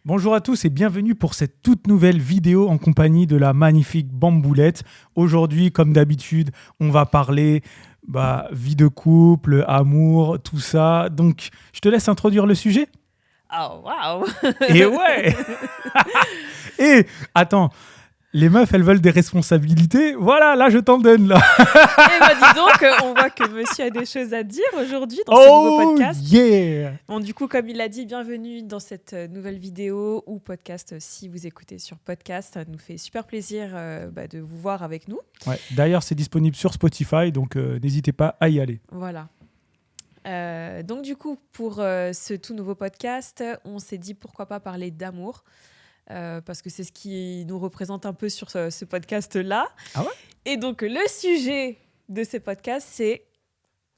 Bonjour à tous et bienvenue pour cette toute nouvelle vidéo en compagnie de la magnifique Bamboulette. Aujourd'hui, comme d'habitude, on va parler vie de couple, amour, tout ça. Donc, je te laisse introduire le sujet. Oh, waouh. Et ouais. Et attends, les meufs, elles veulent des responsabilités. Voilà, là, je t'en donne, là. Eh ben dis donc, on voit que monsieur a des choses à dire aujourd'hui dans ce nouveau podcast. Yeah. Bon, du coup, comme il l'a dit, bienvenue dans cette nouvelle vidéo ou podcast. Si vous écoutez sur podcast, ça nous fait super plaisir de vous voir avec nous. Ouais, d'ailleurs, c'est disponible sur Spotify, donc n'hésitez pas à y aller. Voilà. Donc du coup, pour ce tout nouveau podcast, on s'est dit pourquoi pas parler d'amour. Parce que c'est ce qui nous représente un peu sur ce podcast-là. Ah ouais ? Et donc, le sujet de ce podcast, c'est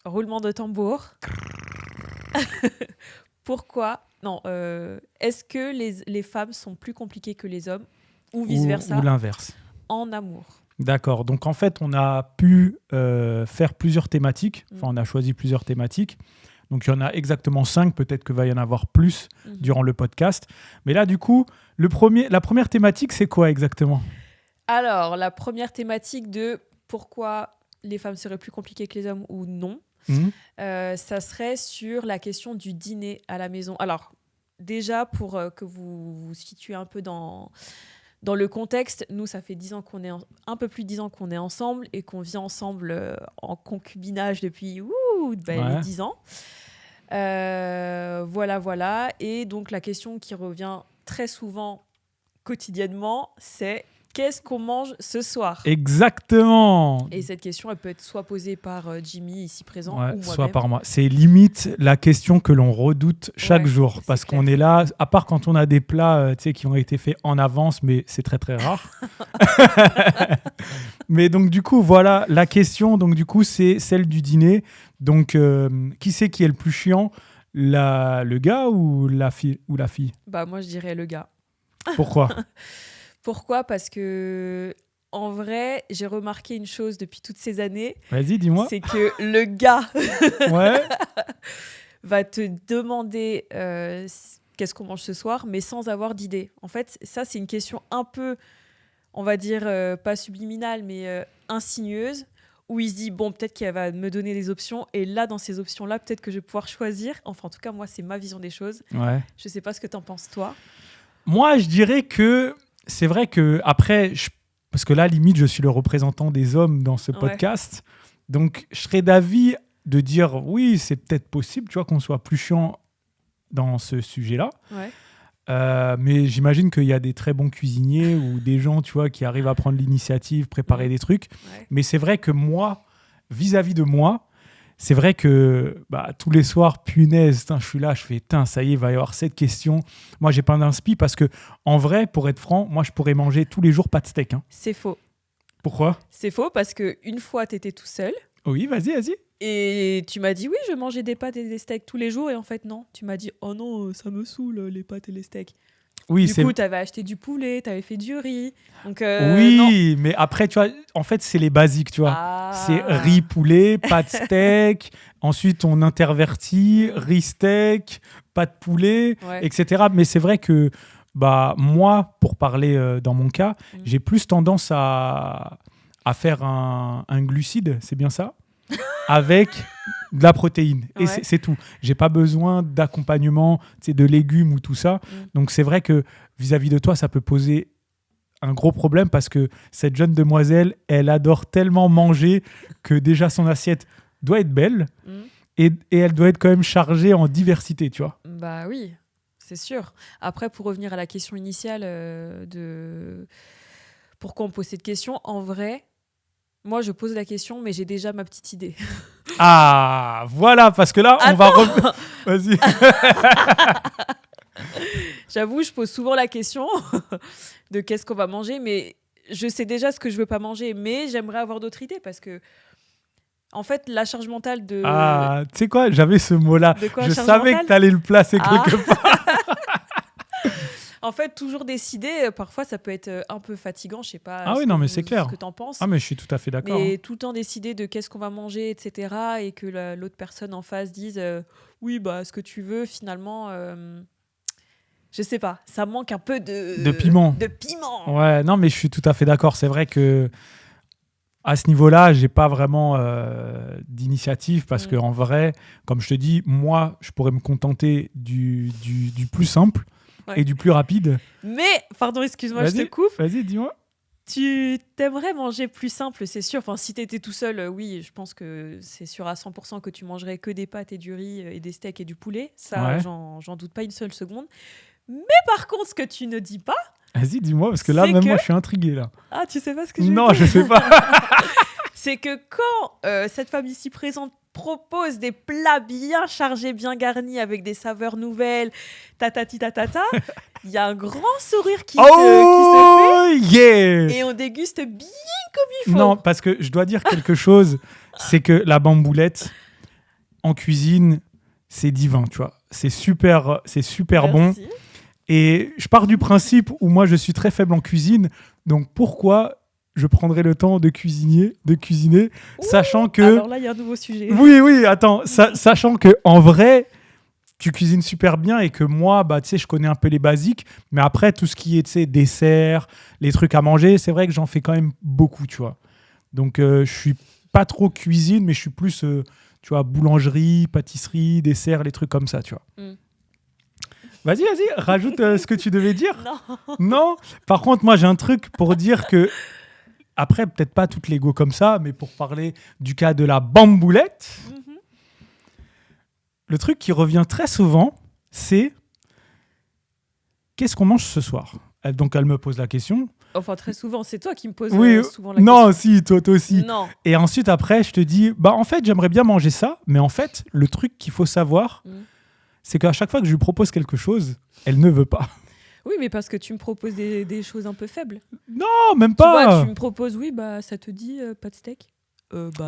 roulement de tambour. Pourquoi ? Non, est-ce que les femmes sont plus compliquées que les hommes ou vice-versa ou l'inverse. En amour. D'accord. Donc, en fait, on a pu faire plusieurs thématiques. Enfin, on a choisi plusieurs thématiques. Donc, il y en a exactement 5. Peut-être qu'il va y en avoir plus durant le podcast. Mais là, du coup, la première thématique, c'est quoi exactement ? Alors, la première thématique de pourquoi les femmes seraient plus compliquées que les hommes ou non, ça serait sur la question du dîner à la maison. Alors, déjà, pour que vous vous situez un peu dans le contexte, nous, ça fait 10 ans qu'on est un peu plus de 10 ans qu'on est ensemble et qu'on vit ensemble en concubinage depuis les 10 ans. Voilà. Et donc, la question qui revient très souvent, quotidiennement, c'est qu'est-ce qu'on mange ce soir ? Exactement. Et cette question, elle peut être soit posée par Jimmy, ici présent, ou moi-même. Soit par moi. C'est limite la question que l'on redoute chaque jour. Parce qu'on est là, à part quand on a des plats qui ont été faits en avance, mais c'est très très rare. Mais donc du coup, voilà, la question, donc du coup, c'est celle du dîner. Donc, qui c'est qui est le plus chiant ? Le gars ou la fille ? Moi, je dirais le gars. Pourquoi ? Pourquoi ? Parce que, en vrai, j'ai remarqué une chose depuis toutes ces années. Vas-y, dis-moi. C'est que le gars ouais. va te demander qu'est-ce qu'on mange ce soir, mais sans avoir d'idée. En fait, ça, c'est une question un peu, on va dire, pas subliminale, mais insinueuse, où il se dit, bon, peut-être qu'elle va me donner des options, et là, dans ces options-là, peut-être que je vais pouvoir choisir. Enfin, en tout cas, moi, c'est ma vision des choses. Ouais. Je sais pas ce que t'en penses, toi. Moi, je dirais que c'est vrai que après, parce que là, limite, je suis le représentant des hommes dans ce podcast, donc je serais d'avis de dire oui, c'est peut-être possible, tu vois, qu'on soit plus chiant dans ce sujet-là. Ouais. Mais j'imagine qu'il y a des très bons cuisiniers ou des gens, tu vois, qui arrivent à prendre l'initiative, préparer des trucs. Ouais. Mais c'est vrai que moi, vis-à-vis de moi, c'est vrai que tous les soirs, punaise, je suis là, je fais, ça y est, il va y avoir cette question. Moi, j'ai pas d'inspi parce que, en vrai, pour être franc, moi, je pourrais manger tous les jours pas de steak. Hein. C'est faux. Pourquoi ? C'est faux parce qu'une fois, tu étais tout seul. Oui, vas-y. Et tu m'as dit, oui, je mangeais des pâtes et des steaks tous les jours. Et en fait, non. Tu m'as dit, oh non, ça me saoule, les pâtes et les steaks. Oui, du coup, tu avais acheté du poulet, tu avais fait du riz. Donc, oui, non. Mais après, tu vois, en fait, c'est les basiques, tu vois. C'est riz, poulet, pâte steak. Ensuite, on intervertit, riz steak, pâte poulet, etc. Mais c'est vrai que moi, pour parler dans mon cas, j'ai plus tendance à faire un glucide, c'est bien ça, avec de la protéine. Et c'est tout. J'ai pas besoin d'accompagnement, de légumes ou tout ça. Donc c'est vrai que vis-à-vis de toi, ça peut poser un gros problème parce que cette jeune demoiselle, elle adore tellement manger que déjà son assiette doit être belle et elle doit être quand même chargée en diversité, tu vois. Bah oui, c'est sûr. Après, pour revenir à la question initiale de pourquoi on pose cette question, en vrai, moi, je pose la question, mais j'ai déjà ma petite idée. Ah, voilà, parce que là, on va... Vas-y. J'avoue, je pose souvent la question de qu'est-ce qu'on va manger, mais je sais déjà ce que je veux pas manger, mais j'aimerais avoir d'autres idées parce que, en fait, la charge mentale de... Ah, tu sais quoi, j'avais ce mot-là. Je savais que tu allais le placer quelque part. En fait, toujours décider, parfois, ça peut être un peu fatigant. Je sais pas c'est clair. Ce que tu en penses. Ah, mais je suis tout à fait d'accord. Mais tout le temps décider de qu'est-ce qu'on va manger, etc. Et que l'autre personne en face dise « Oui, ce que tu veux, finalement... Je sais pas, ça manque un peu de piment. De piment. Ouais, non, mais je suis tout à fait d'accord. C'est vrai que à ce niveau-là, j'ai pas vraiment d'initiative parce que en vrai, comme je te dis, moi, je pourrais me contenter du plus simple et du plus rapide. Mais, pardon, excuse-moi, je te coupe. Vas-y, dis-moi. Tu t'aimerais manger plus simple, c'est sûr. Enfin, si t'étais tout seul, oui, je pense que c'est sûr à 100% que tu mangerais que des pâtes et du riz et des steaks et du poulet. Ça, j'en doute pas une seule seconde. Mais par contre, ce que tu ne dis pas... Vas-y, dis-moi, parce que là, moi, je suis intrigué, là. Ah, tu sais pas ce que je veux dire ? Non, je sais pas. C'est que quand cette femme ici présente propose des plats bien chargés, bien garnis, avec des saveurs nouvelles, il y a un grand sourire qui se fait. Yeah. Et on déguste bien comme il faut. Non, parce que je dois dire quelque chose, c'est que la bamboulette, en cuisine, c'est divin, tu vois. C'est super bon. Et je pars du principe où moi, je suis très faible en cuisine. Donc, pourquoi je prendrais le temps de cuisiner, sachant que... Alors là, il y a un nouveau sujet. Oui, attends. Sachant que en vrai, tu cuisines super bien et que moi, bah, tu sais, je connais un peu les basiques. Mais après, tout ce qui est, tu sais, dessert, les trucs à manger, c'est vrai que j'en fais quand même beaucoup, tu vois. Donc, je suis pas trop cuisine, mais je suis plus, tu vois, boulangerie, pâtisserie, dessert, les trucs comme ça, tu vois. Vas-y, rajoute ce que tu devais dire. Non. Par contre, moi, j'ai un truc pour dire que, après, peut-être pas toutes les go comme ça, mais pour parler du cas de la bamboulette, le truc qui revient très souvent, c'est qu'est-ce qu'on mange ce soir ? Donc, elle me pose la question. Enfin, très souvent, c'est toi qui me poses souvent la question. Non, si, toi aussi. Non. Et ensuite, après, je te dis, bah, en fait, j'aimerais bien manger ça, mais en fait, le truc qu'il faut savoir, c'est qu'à chaque fois que je lui propose quelque chose, elle ne veut pas. Oui, mais parce que tu me proposes des choses un peu faibles. Non, même pas. Tu vois, tu me proposes, oui, bah, ça te dit pas de steak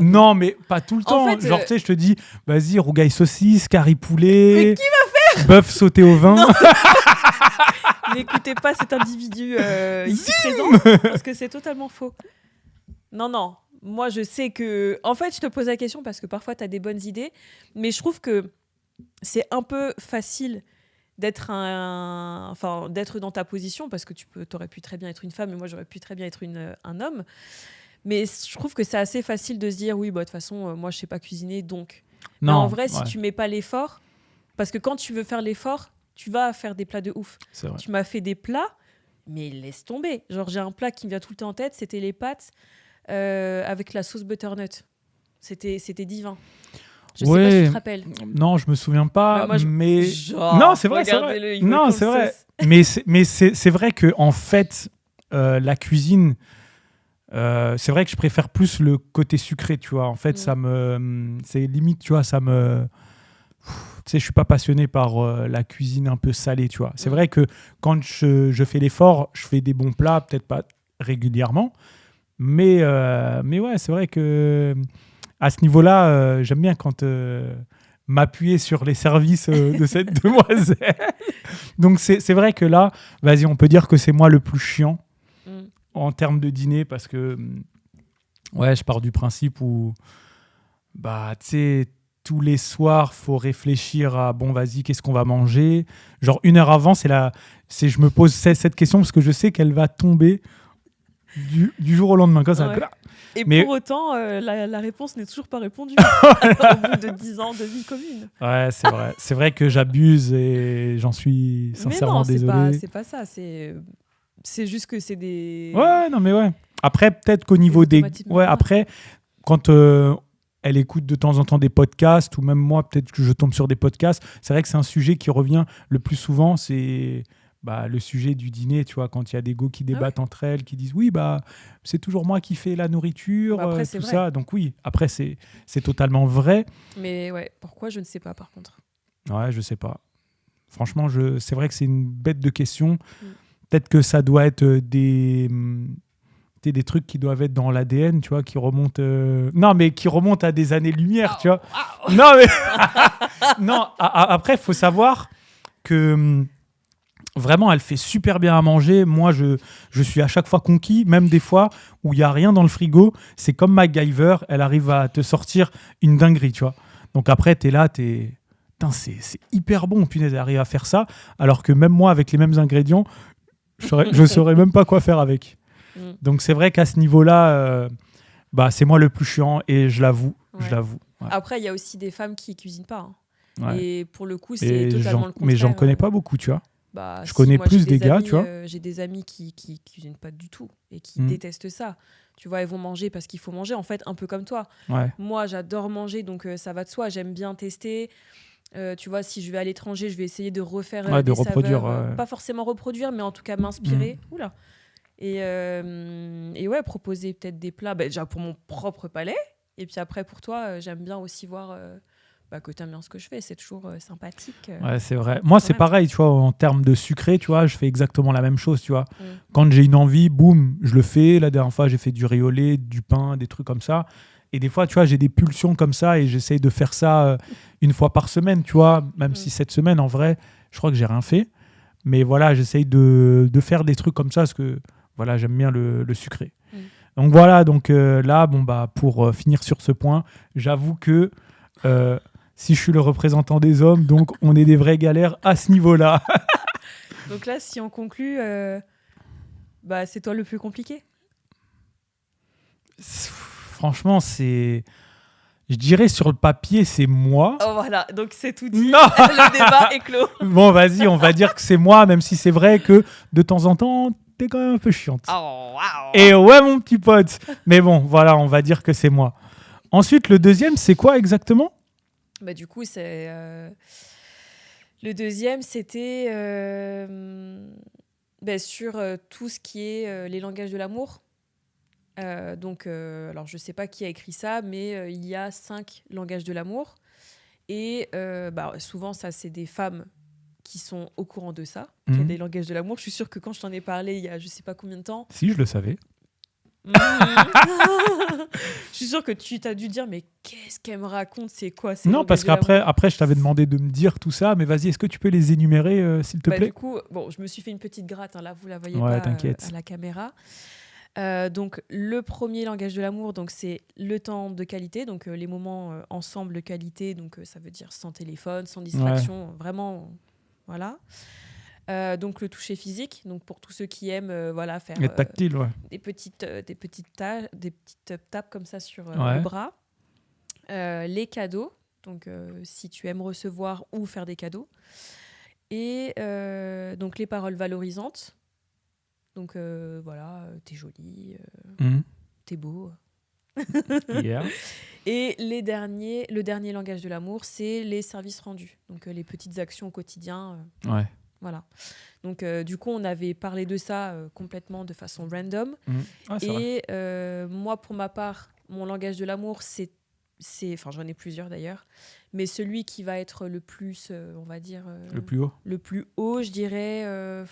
non, mais pas tout le temps. En fait, genre, tu sais, je te dis, vas-y, rougail saucisse, curry poulet. Mais qui va faire bœuf sauté au vin. N'écoutez pas cet individu ici présent, parce que c'est totalement faux. Non. Moi, je sais que... En fait, je te pose la question parce que parfois, tu as des bonnes idées, mais je trouve que c'est un peu facile d'être dans ta position, parce que tu aurais pu très bien être une femme et moi j'aurais pu très bien être un homme, mais je trouve que c'est assez facile de se dire oui, bah, de toute façon moi je sais pas cuisiner, donc non, mais en vrai si tu mets pas l'effort, parce que quand tu veux faire l'effort tu vas faire des plats de ouf. Tu m'as fait des plats mais laisse tomber, genre j'ai un plat qui me vient tout le temps en tête, c'était les pâtes avec la sauce butternut, c'était divin. Je sais pas si tu te rappelles. Non, je me souviens pas. Mais genre, non, c'est vrai, c'est vrai. Non, c'est vrai. Mais c'est vrai que en fait, la cuisine, c'est vrai que je préfère plus le côté sucré, tu vois. En fait, c'est limite, tu vois, ça me. Tu sais, je suis pas passionné par la cuisine un peu salée, tu vois. C'est vrai que quand je fais l'effort, je fais des bons plats, peut-être pas régulièrement, mais ouais, c'est vrai que. À ce niveau-là, j'aime bien quand m'appuyer sur les services de cette demoiselle. Donc, c'est vrai que là, vas-y, on peut dire que c'est moi le plus chiant en termes de dîner parce que, ouais, je pars du principe où, bah, tu sais, tous les soirs, faut réfléchir à, bon, vas-y, qu'est-ce qu'on va manger ? Genre, 1 heure avant, je me pose cette question parce que je sais qu'elle va tomber du jour au lendemain. Comme ça. Ouais. Et pour autant, la réponse n'est toujours pas répondue au bout de 10 ans de vie commune. Ouais, c'est vrai. C'est vrai que j'abuse et j'en suis sincèrement désolé. Mais non, c'est pas ça. C'est juste que c'est des... Ouais, non, mais ouais. Après, peut-être qu'au niveau des... Ouais, après, quand elle écoute de temps en temps des podcasts, ou même moi, peut-être que je tombe sur des podcasts, c'est vrai que c'est un sujet qui revient le plus souvent, c'est... Bah, le sujet du dîner, tu vois, quand il y a des go qui débattent entre elles, qui disent oui, bah, c'est toujours moi qui fais la nourriture, après, tout ça. Donc oui, après, c'est totalement vrai. Mais ouais, pourquoi, je ne sais pas, par contre. Ouais, je sais pas. Franchement, c'est vrai que c'est une bête de question. Peut-être que ça doit être des trucs qui doivent être dans l'ADN, tu vois, qui remontent... Non, mais qui remontent à des années-lumière, tu vois. Non, mais... non, après, il faut savoir que... Vraiment, elle fait super bien à manger. Moi, je suis à chaque fois conquis, même des fois où il n'y a rien dans le frigo. C'est comme MacGyver, elle arrive à te sortir une dinguerie, tu vois. Donc après, t'es là, t'es putain, c'est hyper bon, punaise, d'arriver à faire ça, alors que même moi, avec les mêmes ingrédients, je saurais même pas quoi faire avec. Donc c'est vrai qu'à ce niveau-là, c'est moi le plus chiant, et je l'avoue. Ouais. Après, il y a aussi des femmes qui cuisinent pas. Ouais. Et pour le coup, c'est totalement le contraire. Mais j'en connais pas beaucoup, tu vois. Je connais moi, plus des gars, tu vois. J'ai des amis qui cuisinent pas du tout et qui détestent ça. Tu vois, ils vont manger parce qu'il faut manger, en fait, un peu comme toi. Ouais. Moi, j'adore manger, donc ça va de soi. J'aime bien tester. Tu vois, si je vais à l'étranger, je vais essayer de refaire de des reproduire, saveurs. Pas forcément reproduire, mais en tout cas m'inspirer. Oula. Et ouais, proposer peut-être des plats, déjà pour mon propre palais. Et puis après, pour toi, j'aime bien aussi voir que tu aimes bien ce que je fais. C'est toujours sympathique. Ouais, c'est vrai. Moi, c'est pareil, tu vois, en termes de sucré, tu vois, je fais exactement la même chose, tu vois. Quand j'ai une envie, boum, je le fais. La dernière fois, j'ai fait du riz au lait, du pain, des trucs comme ça. Et des fois, tu vois, j'ai des pulsions comme ça et j'essaye de faire ça une fois par semaine, tu vois. Même si cette semaine, en vrai, je crois que j'ai rien fait. Mais voilà, j'essaye de faire des trucs comme ça parce que voilà, j'aime bien le sucré. Donc voilà, là, pour finir sur ce point, j'avoue que si je suis le représentant des hommes, donc on est des vraies galères à ce niveau-là. Donc là, si on conclut, c'est toi le plus compliqué. Franchement, je dirais sur le papier, c'est moi. Oh voilà, donc c'est tout dit. Non. Le débat est clos. Bon, vas-y, on va dire que c'est moi, même si c'est vrai que de temps en temps, t'es quand même un peu chiante. Oh, wow. Et ouais, mon petit pote. Mais bon, voilà, on va dire que c'est moi. Ensuite, le deuxième, c'est quoi exactement ? Du coup, c'est... Le deuxième, c'était sur tout ce qui est les langages de l'amour. Alors, je ne sais pas qui a écrit ça, mais il y a 5 langages de l'amour. Et souvent, ça, c'est des femmes qui sont au courant de ça, qu'il y a des langages de l'amour. Je suis sûre que quand je t'en ai parlé il y a je ne sais pas combien de temps... Si, je le savais. Je suis sûre que tu t'as dû dire mais qu'est-ce qu'elle me raconte, c'est quoi ces Non, parce qu'après je t'avais demandé de me dire tout ça, mais vas-y, est-ce que tu peux les énumérer s'il te plaît ? Du coup, je me suis fait une petite gratte, là vous la voyez pas à la caméra. Donc le premier langage de l'amour, donc c'est le temps de qualité, donc les moments ensemble de qualité, donc ça veut dire sans téléphone, sans distraction, vraiment voilà. Donc le toucher physique, donc pour tous ceux qui aiment faire tactile, des petites tapes comme ça sur le bras. Les cadeaux, donc si tu aimes recevoir ou faire des cadeaux. Et donc les paroles valorisantes. Donc t'es jolie, t'es beau. Yeah. Et le dernier langage de l'amour, c'est les services rendus. Donc les petites actions au quotidien. Voilà. Donc, du coup, on avait parlé de ça complètement de façon random. Et moi, pour ma part, mon langage de l'amour, j'en ai plusieurs d'ailleurs, mais celui qui va être le plus, on va dire... le plus haut. Le plus haut, je dirais...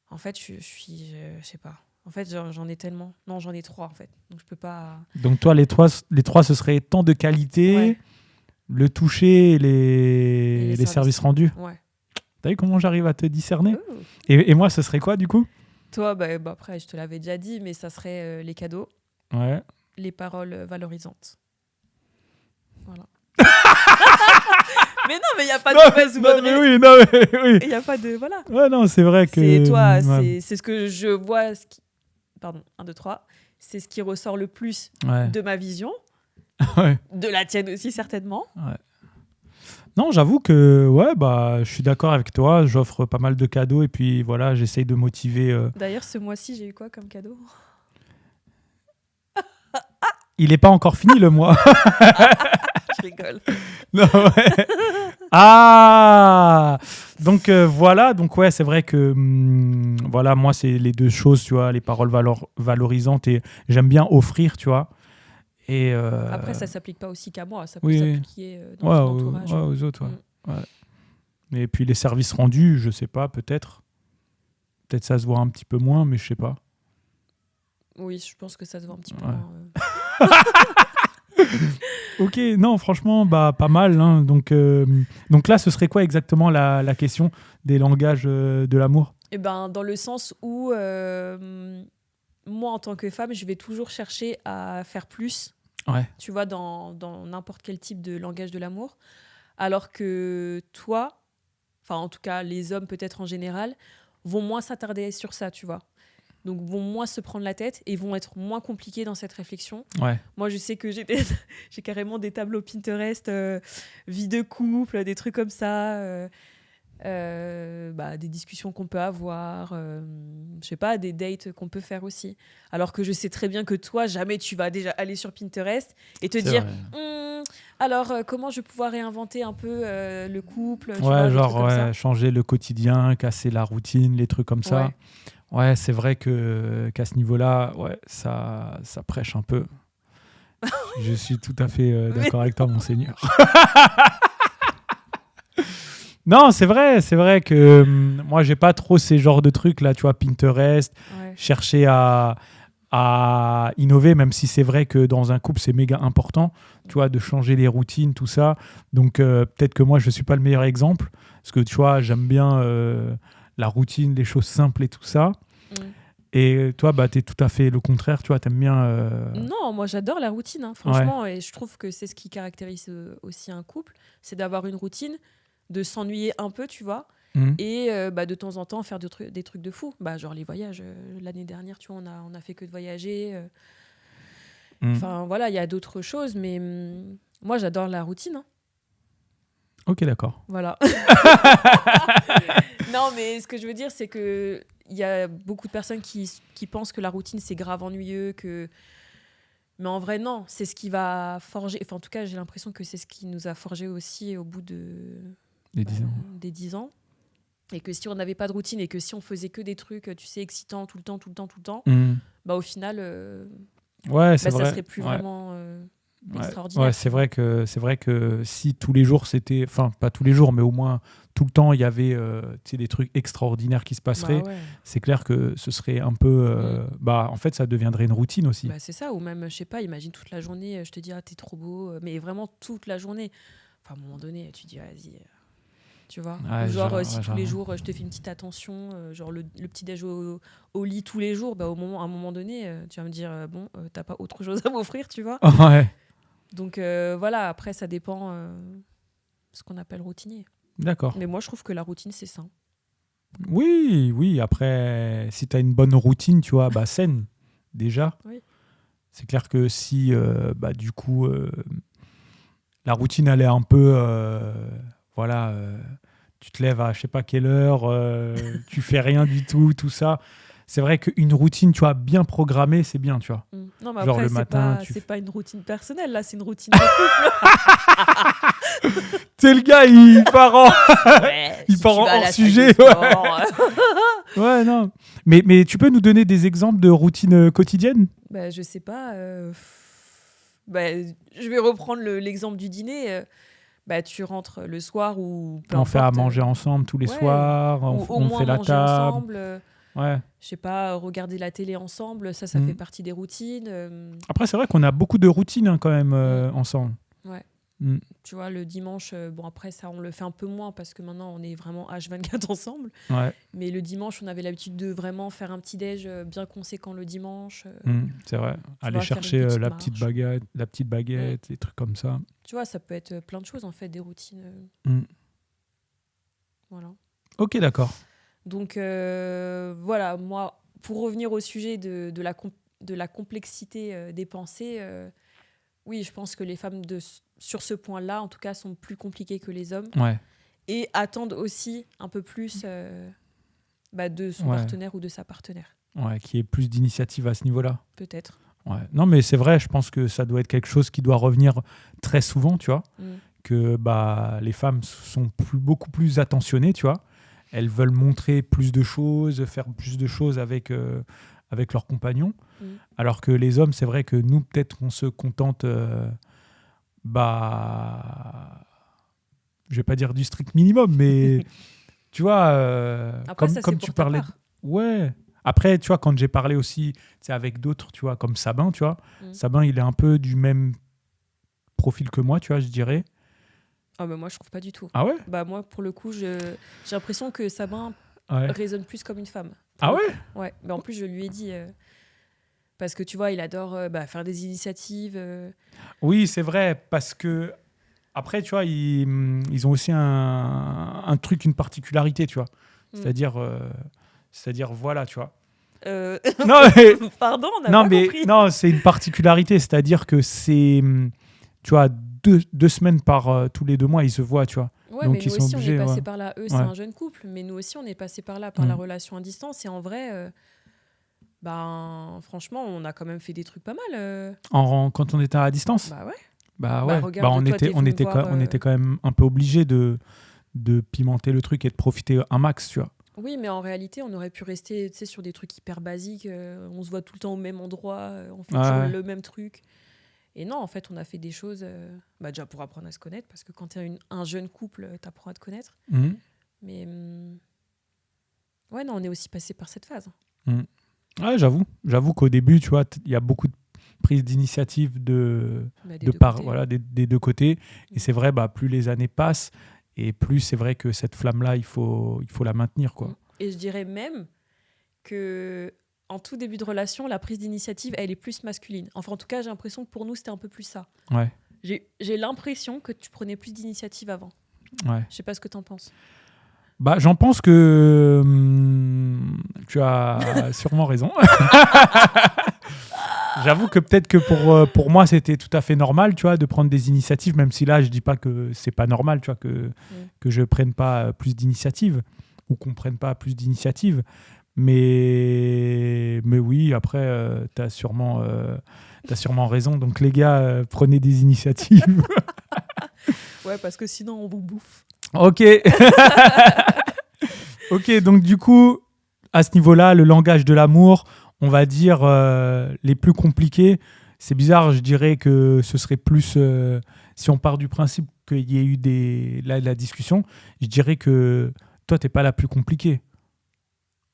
En fait, je sais pas. En fait, j'en ai tellement. Non, j'en ai 3, en fait. Donc, je peux pas... Donc, toi, les trois, ce serait temps de qualité, le toucher et les services rendus. Ouais. T'as vu comment j'arrive à te discerner ? Et moi, ce serait quoi, du coup ? Toi, après, je te l'avais déjà dit, mais ça serait les cadeaux, les paroles valorisantes. Voilà. Mais non, mais il n'y a pas de mauvaise ou bonne raison. Oui. Il n'y a pas de... Voilà. Ouais, non, c'est vrai que... C'est toi, c'est ce que je vois... Pardon, 1, 2, 3. C'est ce qui ressort le plus de ma vision. De la tienne aussi, certainement. Non, j'avoue que je suis d'accord avec toi. J'offre pas mal de cadeaux et puis voilà, j'essaye de motiver. D'ailleurs, ce mois-ci, j'ai eu quoi comme cadeau ? Il n'est pas encore fini le mois. Je rigole. Non, donc voilà, donc c'est vrai que moi c'est les deux choses, tu vois, les paroles valorisantes et j'aime bien offrir, tu vois. Et après, ça s'applique pas aussi qu'à moi, ça peut s'appliquer dans ton entourage. Aux autres, Et puis les services rendus, je sais pas, peut-être ça se voit un petit peu moins, mais je sais pas. Oui, je pense que ça se voit un petit peu moins. Ok, non, franchement, pas mal. Hein. Donc là, ce serait quoi exactement la question des langages de l'amour ? Eh ben, dans le sens où moi, en tant que femme, je vais toujours chercher à faire plus. tu vois, dans n'importe quel type de langage de l'amour. Alors que toi, enfin en tout cas les hommes peut-être en général, vont moins s'attarder sur ça, tu vois. Donc vont moins se prendre la tête et vont être moins compliqués dans cette réflexion. Moi, je sais que j'ai carrément des tableaux Pinterest, vie de couple, des trucs comme ça, des discussions qu'on peut avoir, je sais pas, des dates qu'on peut faire aussi. Alors que je sais très bien que toi, jamais tu vas déjà aller sur Pinterest et te dire alors comment je vais pouvoir réinventer un peu le couple, tu vois, genre changer le quotidien, casser la routine, les trucs comme ça. Ouais, c'est vrai qu'à ce niveau-là, ça prêche un peu. Je suis tout à fait d'accord avec toi, monseigneur. Non, c'est vrai que moi, j'ai pas trop ces genres de trucs là, tu vois, Pinterest, chercher à innover, même si c'est vrai que dans un couple, c'est méga important, tu vois, de changer les routines, tout ça. Donc, peut-être que moi, je suis pas le meilleur exemple, parce que, tu vois, j'aime bien la routine, les choses simples et tout ça. Et toi, tu es tout à fait le contraire, tu vois, t'aimes bien... Non, moi, j'adore la routine, hein, franchement, et je trouve que c'est ce qui caractérise aussi un couple, c'est d'avoir une routine, de s'ennuyer un peu, tu vois, et de temps en temps faire des trucs de fou. Genre les voyages. L'année dernière, tu vois, on a fait que de voyager. Enfin, voilà, il y a d'autres choses, mais moi, j'adore la routine. Hein. Ok, d'accord. Voilà. Non, mais ce que je veux dire, c'est que il y a beaucoup de personnes qui pensent que la routine, c'est grave ennuyeux, que... Mais en vrai, non. C'est ce qui va forger... Enfin, en tout cas, j'ai l'impression que c'est ce qui nous a forgé aussi au bout des 10 ans. Et que si on n'avait pas de routine et que si on faisait que des trucs, tu sais, excitants tout le temps, au final, ça serait plus vraiment extraordinaire. Ouais, c'est vrai que si tous les jours c'était, enfin pas tous les jours, mais au moins tout le temps il y avait des trucs extraordinaires qui se passeraient, c'est clair que ce serait un peu, en fait ça deviendrait une routine aussi. C'est ça, ou même, je sais pas, imagine toute la journée, je te dis, t'es trop beau, mais vraiment toute la journée. Enfin, à un moment donné, tu dis, vas-y... Tu vois, si tous les jours je te fais une petite attention, genre le petit déj au lit tous les jours, à un moment donné, tu vas me dire t'as pas autre chose à m'offrir, tu vois. Donc voilà, après ça dépend ce qu'on appelle routinier. D'accord. Mais moi je trouve que la routine c'est sain. Oui, après si tu as une bonne routine, tu vois, saine déjà. Oui. C'est clair que si du coup la routine elle est un peu tu te lèves à je sais pas quelle heure, tu fais rien du tout ça. C'est vrai qu'une routine, tu vois, bien programmée, c'est bien, tu vois. Non, mais genre après, le matin, c'est pas une routine personnelle, là, c'est une routine de couple. C'est le gars, il part en, il part en hors sujet. Ouais, non. Mais tu peux nous donner des exemples de routines quotidiennes ? Je sais pas. Je vais reprendre l'exemple du dîner. Tu rentres le soir ou on fait à manger ensemble tous les soirs, on fait la table. Ensemble, je sais pas, regarder la télé ensemble, ça fait partie des routines. Après, c'est vrai qu'on a beaucoup de routines quand même ensemble. Ouais. Tu vois, le dimanche, après ça, on le fait un peu moins parce que maintenant, on est vraiment H24 ensemble. Mais le dimanche, on avait l'habitude de vraiment faire un petit déj bien conséquent le dimanche. C'est vrai. Aller chercher la petite baguette, des trucs comme ça. Tu vois, ça peut être plein de choses, en fait, des routines. Voilà. Ok, d'accord. Donc, voilà, moi, pour revenir au sujet de la complexité des pensées, oui, je pense que les femmes, sur ce point-là, en tout cas, sont plus compliquées que les hommes. Et attendent aussi un peu plus de son partenaire ou de sa partenaire. Qui ait plus d'initiative à ce niveau-là. Peut-être. Non, mais c'est vrai, je pense que ça doit être quelque chose qui doit revenir très souvent, tu vois. Que les femmes sont beaucoup plus attentionnées, tu vois. Elles veulent montrer plus de choses, faire plus de choses avec leurs compagnons. Alors que les hommes, c'est vrai que nous, peut-être qu'on se contente, je vais pas dire du strict minimum, mais tu vois, après, comme tu parlais... Ouais. Après, tu vois, quand j'ai parlé aussi avec d'autres, tu vois, comme Sabin, tu vois, Sabin, il est un peu du même profil que moi, tu vois, je dirais. Ah, mais moi, je trouve pas du tout. Ah ouais ? Moi, pour le coup, j'ai l'impression que Sabin raisonne plus comme une femme. Ah ouais ? Ouais, mais en plus, je lui ai dit... Parce que tu vois, il adore faire des initiatives. Oui, c'est vrai, parce que après, tu vois, ils ont aussi un truc, une particularité, tu vois. C'est-à-dire, voilà, tu vois. Non, pardon, on n'a pas compris. Non, c'est une particularité, c'est-à-dire que c'est, tu vois, deux semaines par tous les 2 mois, ils se voient, tu vois. Ouais, donc mais nous aussi, on est passé par là. Eux, c'est un jeune couple, mais nous aussi, on est passé par là, par la relation à distance. Et en vrai, franchement, on a quand même fait des trucs pas mal. Quand on était à distance. Bah ouais. Regarde, on était quand même un peu obligés de pimenter le truc et de profiter un max, tu vois. Oui, mais en réalité, on aurait pu rester sur des trucs hyper basiques. On se voit tout le temps au même endroit, on fait toujours le même truc. Et non, en fait, on a fait des choses déjà pour apprendre à se connaître, parce que quand tu es un jeune couple, tu apprends à te connaître. Mais ouais, non, on est aussi passé par cette phase. Ouais, j'avoue qu'au début, tu vois, il y a beaucoup de prise d'initiative des 2 côtés. Et c'est vrai, plus les années passent, et plus c'est vrai que cette flamme-là, il faut la maintenir, quoi. Et je dirais même que en tout début de relation, la prise d'initiative, elle est plus masculine. Enfin, en tout cas, j'ai l'impression que pour nous, c'était un peu plus ça. Ouais. J'ai l'impression que tu prenais plus d'initiative avant. Ouais. Je sais pas ce que t'en penses. J'en pense que tu as sûrement raison. J'avoue que peut-être que pour moi, c'était tout à fait normal, tu vois, de prendre des initiatives, même si là, je dis pas que c'est pas normal, tu vois, que je prenne pas plus d'initiatives ou qu'on prenne pas plus d'initiatives. Mais oui, après, tu as sûrement raison. Donc, les gars, prenez des initiatives. Ouais, parce que sinon, on vous bouffe. Ok. Ok, donc du coup, à ce niveau-là, le langage de l'amour, on va dire les plus compliqués. C'est bizarre, je dirais que ce serait plus... si on part du principe qu'il y ait eu la discussion, je dirais que toi, t'es pas la plus compliquée.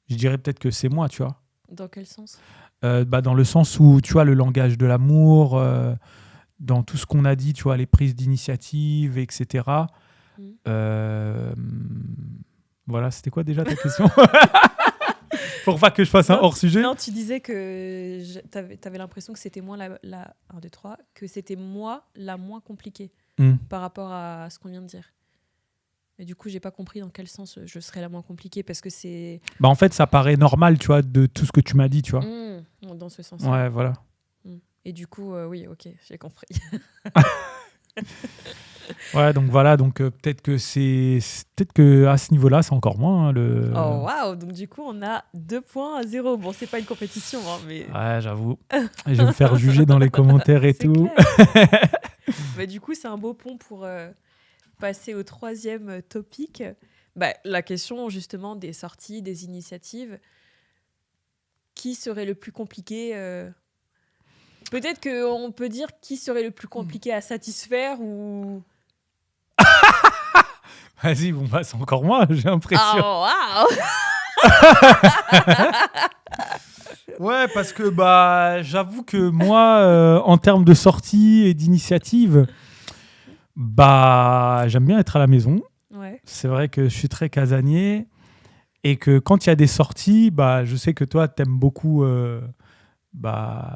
Je dirais peut-être que c'est moi, tu vois. Dans quel sens ? Dans le sens où, tu vois, le langage de l'amour, dans tout ce qu'on a dit, tu vois, les prises d'initiative, etc. Voilà, c'était quoi déjà ta question ? Pour pas que je fasse un hors-sujet. Non, tu disais que t'avais l'impression que c'était moi la 1, 2, 3, que c'était moi la moins compliquée par rapport à ce qu'on vient de dire. Et du coup, j'ai pas compris dans quel sens je serais la moins compliquée, parce que c'est... En fait, ça paraît normal, tu vois, de tout ce que tu m'as dit, tu vois. Dans ce sens. Ouais, voilà. Et du coup, oui, ok, j'ai compris. Ouais, donc voilà, donc peut-être que à ce niveau-là, c'est encore moins Oh waouh, donc du coup, on a 2 points à 0. Bon, c'est pas une compétition, mais... Ouais, j'avoue. Je vais me faire juger dans les commentaires et tout. Mais du coup, c'est un beau pont pour passer au 3e topic. La question, justement, des sorties, des initiatives. Qui serait le plus compliqué Peut-être qu'on peut dire qui serait le plus compliqué à satisfaire ou... Vas-y, c'est encore moi, j'ai l'impression. Oh, waouh. Ouais, parce que j'avoue que moi, en termes de sortie et d'initiative, j'aime bien être à la maison. Ouais. C'est vrai que je suis très casanier et que quand il y a des sorties, je sais que toi, t'aimes beaucoup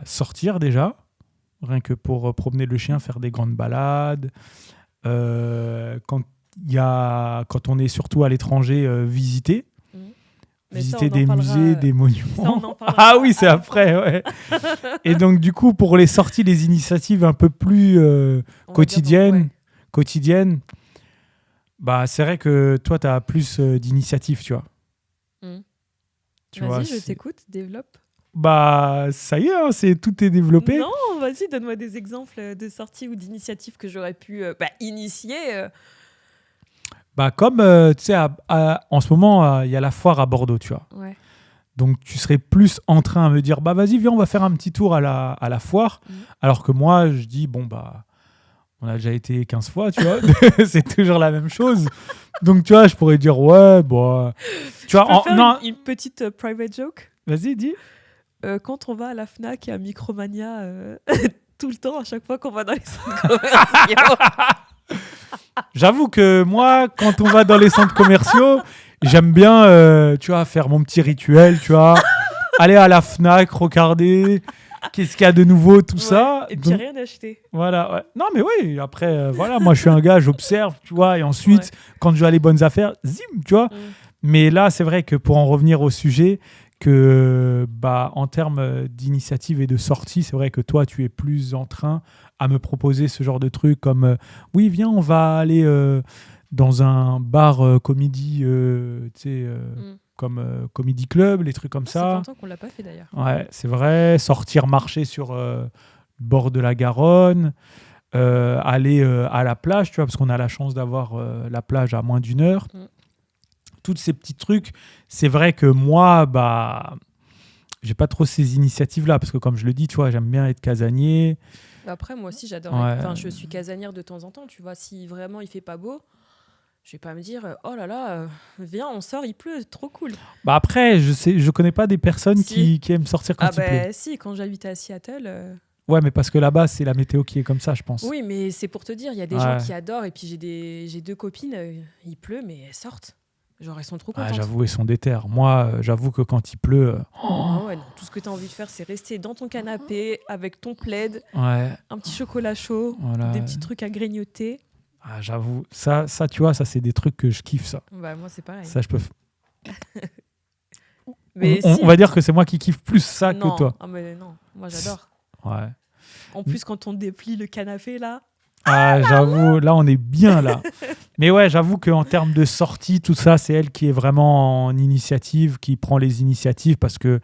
sortir déjà, rien que pour promener le chien, faire des grandes balades. Quand on est surtout à l'étranger, visiter des musées, des monuments. Ah oui, c'est après, ouais. Et donc du coup, pour les sorties, les initiatives un peu plus quotidiennes, c'est vrai que toi, tu as plus d'initiatives, tu vois. Vas-y, je t'écoute, développe. Ça y est, tout est développé. Non, vas-y, donne-moi des exemples de sorties ou d'initiatives que j'aurais pu initier. Comme, tu sais, en ce moment, il y a la foire à Bordeaux, tu vois. Ouais. Donc, tu serais plus en train de me dire, vas-y, viens, on va faire un petit tour à la foire. Alors que moi, je dis, on a déjà été 15 fois, tu vois. C'est toujours la même chose. Donc, tu vois, je pourrais dire, ouais, tu vois, une petite private joke. Vas-y, dis. Quand on va à la Fnac et à Micromania, tout le temps, à chaque fois qu'on va dans les centres commerciaux. J'avoue que moi, quand on va dans les centres commerciaux, j'aime bien, tu vois, faire mon petit rituel, tu vois. Aller à la Fnac, regarder, Qu'est-ce qu'il y a de nouveau, tout ça. Et puis rien acheté. Voilà, ouais. Non, mais oui, après, voilà, moi, je suis un gars, j'observe, tu vois, et ensuite, quand je vois les bonnes affaires, zim, tu vois. Mais là, c'est vrai que pour en revenir au sujet, que en termes d'initiative et de sortie, c'est vrai que toi, tu es plus en train à me proposer ce genre de truc comme oui, viens, on va aller dans un bar comédie, tu sais, comme Comedy Club, les trucs comme ça. Ça fait longtemps qu'on l'a pas fait d'ailleurs. Ouais, c'est vrai. Sortir marcher sur le bord de la Garonne, aller à la plage, tu vois, parce qu'on a la chance d'avoir la plage à moins d'1 heure. Tous ces petits trucs, c'est vrai que moi, j'ai pas trop ces initiatives-là, parce que comme je le dis, tu vois, j'aime bien être casanier. Après, moi aussi, j'adore. Enfin, je suis casanière de temps en temps, tu vois. Si vraiment il fait pas beau, je vais pas me dire oh là là, viens, on sort, il pleut, trop cool. Après, je connais pas des personnes qui aiment sortir quand il pleut. Si, quand j'habitais à Seattle. Ouais, mais parce que là-bas, c'est la météo qui est comme ça, je pense. Oui, mais c'est pour te dire, il y a des gens qui adorent, et puis j'ai 2 copines, il pleut, mais elles sortent. Genre, elles sont trop contentes. J'avoue, elles sont déter. Moi, j'avoue que quand il pleut... non, tout ce que tu as envie de faire, c'est rester dans ton canapé avec ton plaid, un petit chocolat chaud, des petits trucs à grignoter. J'avoue, ça, tu vois, ça, c'est des trucs que je kiffe, ça. Moi, c'est pareil. Ça, je peux... Mais on va dire que c'est moi qui kiffe plus ça que toi. Mais non, moi, j'adore. Ouais. En plus, quand on déplie le canapé, là... j'avoue, là, on est bien, là. Mais ouais, j'avoue qu'en termes de sortie, tout ça, c'est elle qui est vraiment en initiative, qui prend les initiatives parce que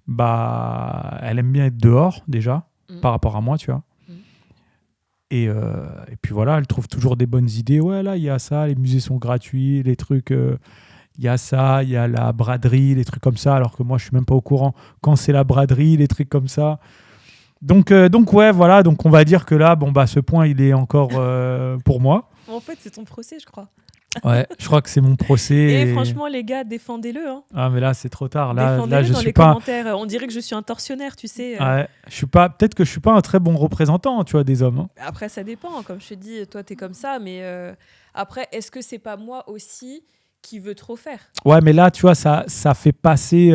elle aime bien être dehors, déjà, par rapport à moi, tu vois. Et puis voilà, elle trouve toujours des bonnes idées. Ouais, là, il y a ça, les musées sont gratuits, les trucs... Il y a ça, il y a la braderie, les trucs comme ça, alors que moi, je suis même pas au courant quand c'est la braderie, les trucs comme ça. Donc ouais, voilà, donc on va dire que là, ce point, il est encore pour moi. En fait, c'est ton procès, je crois. Ouais, je crois que c'est mon procès. Et franchement, les gars, défendez-le. Hein. Ah, mais là, c'est trop tard. Là, je dans suis les pas... commentaires. On dirait que je suis un tortionnaire, tu sais. Ouais, je suis pas... Peut-être que je suis pas un très bon représentant, tu vois, des hommes. Hein. Après, ça dépend. Comme je te dis, toi, t'es comme ça. Mais après, est-ce que c'est pas moi aussi qui veux trop faire? Ouais, mais là, tu vois, ça fait passer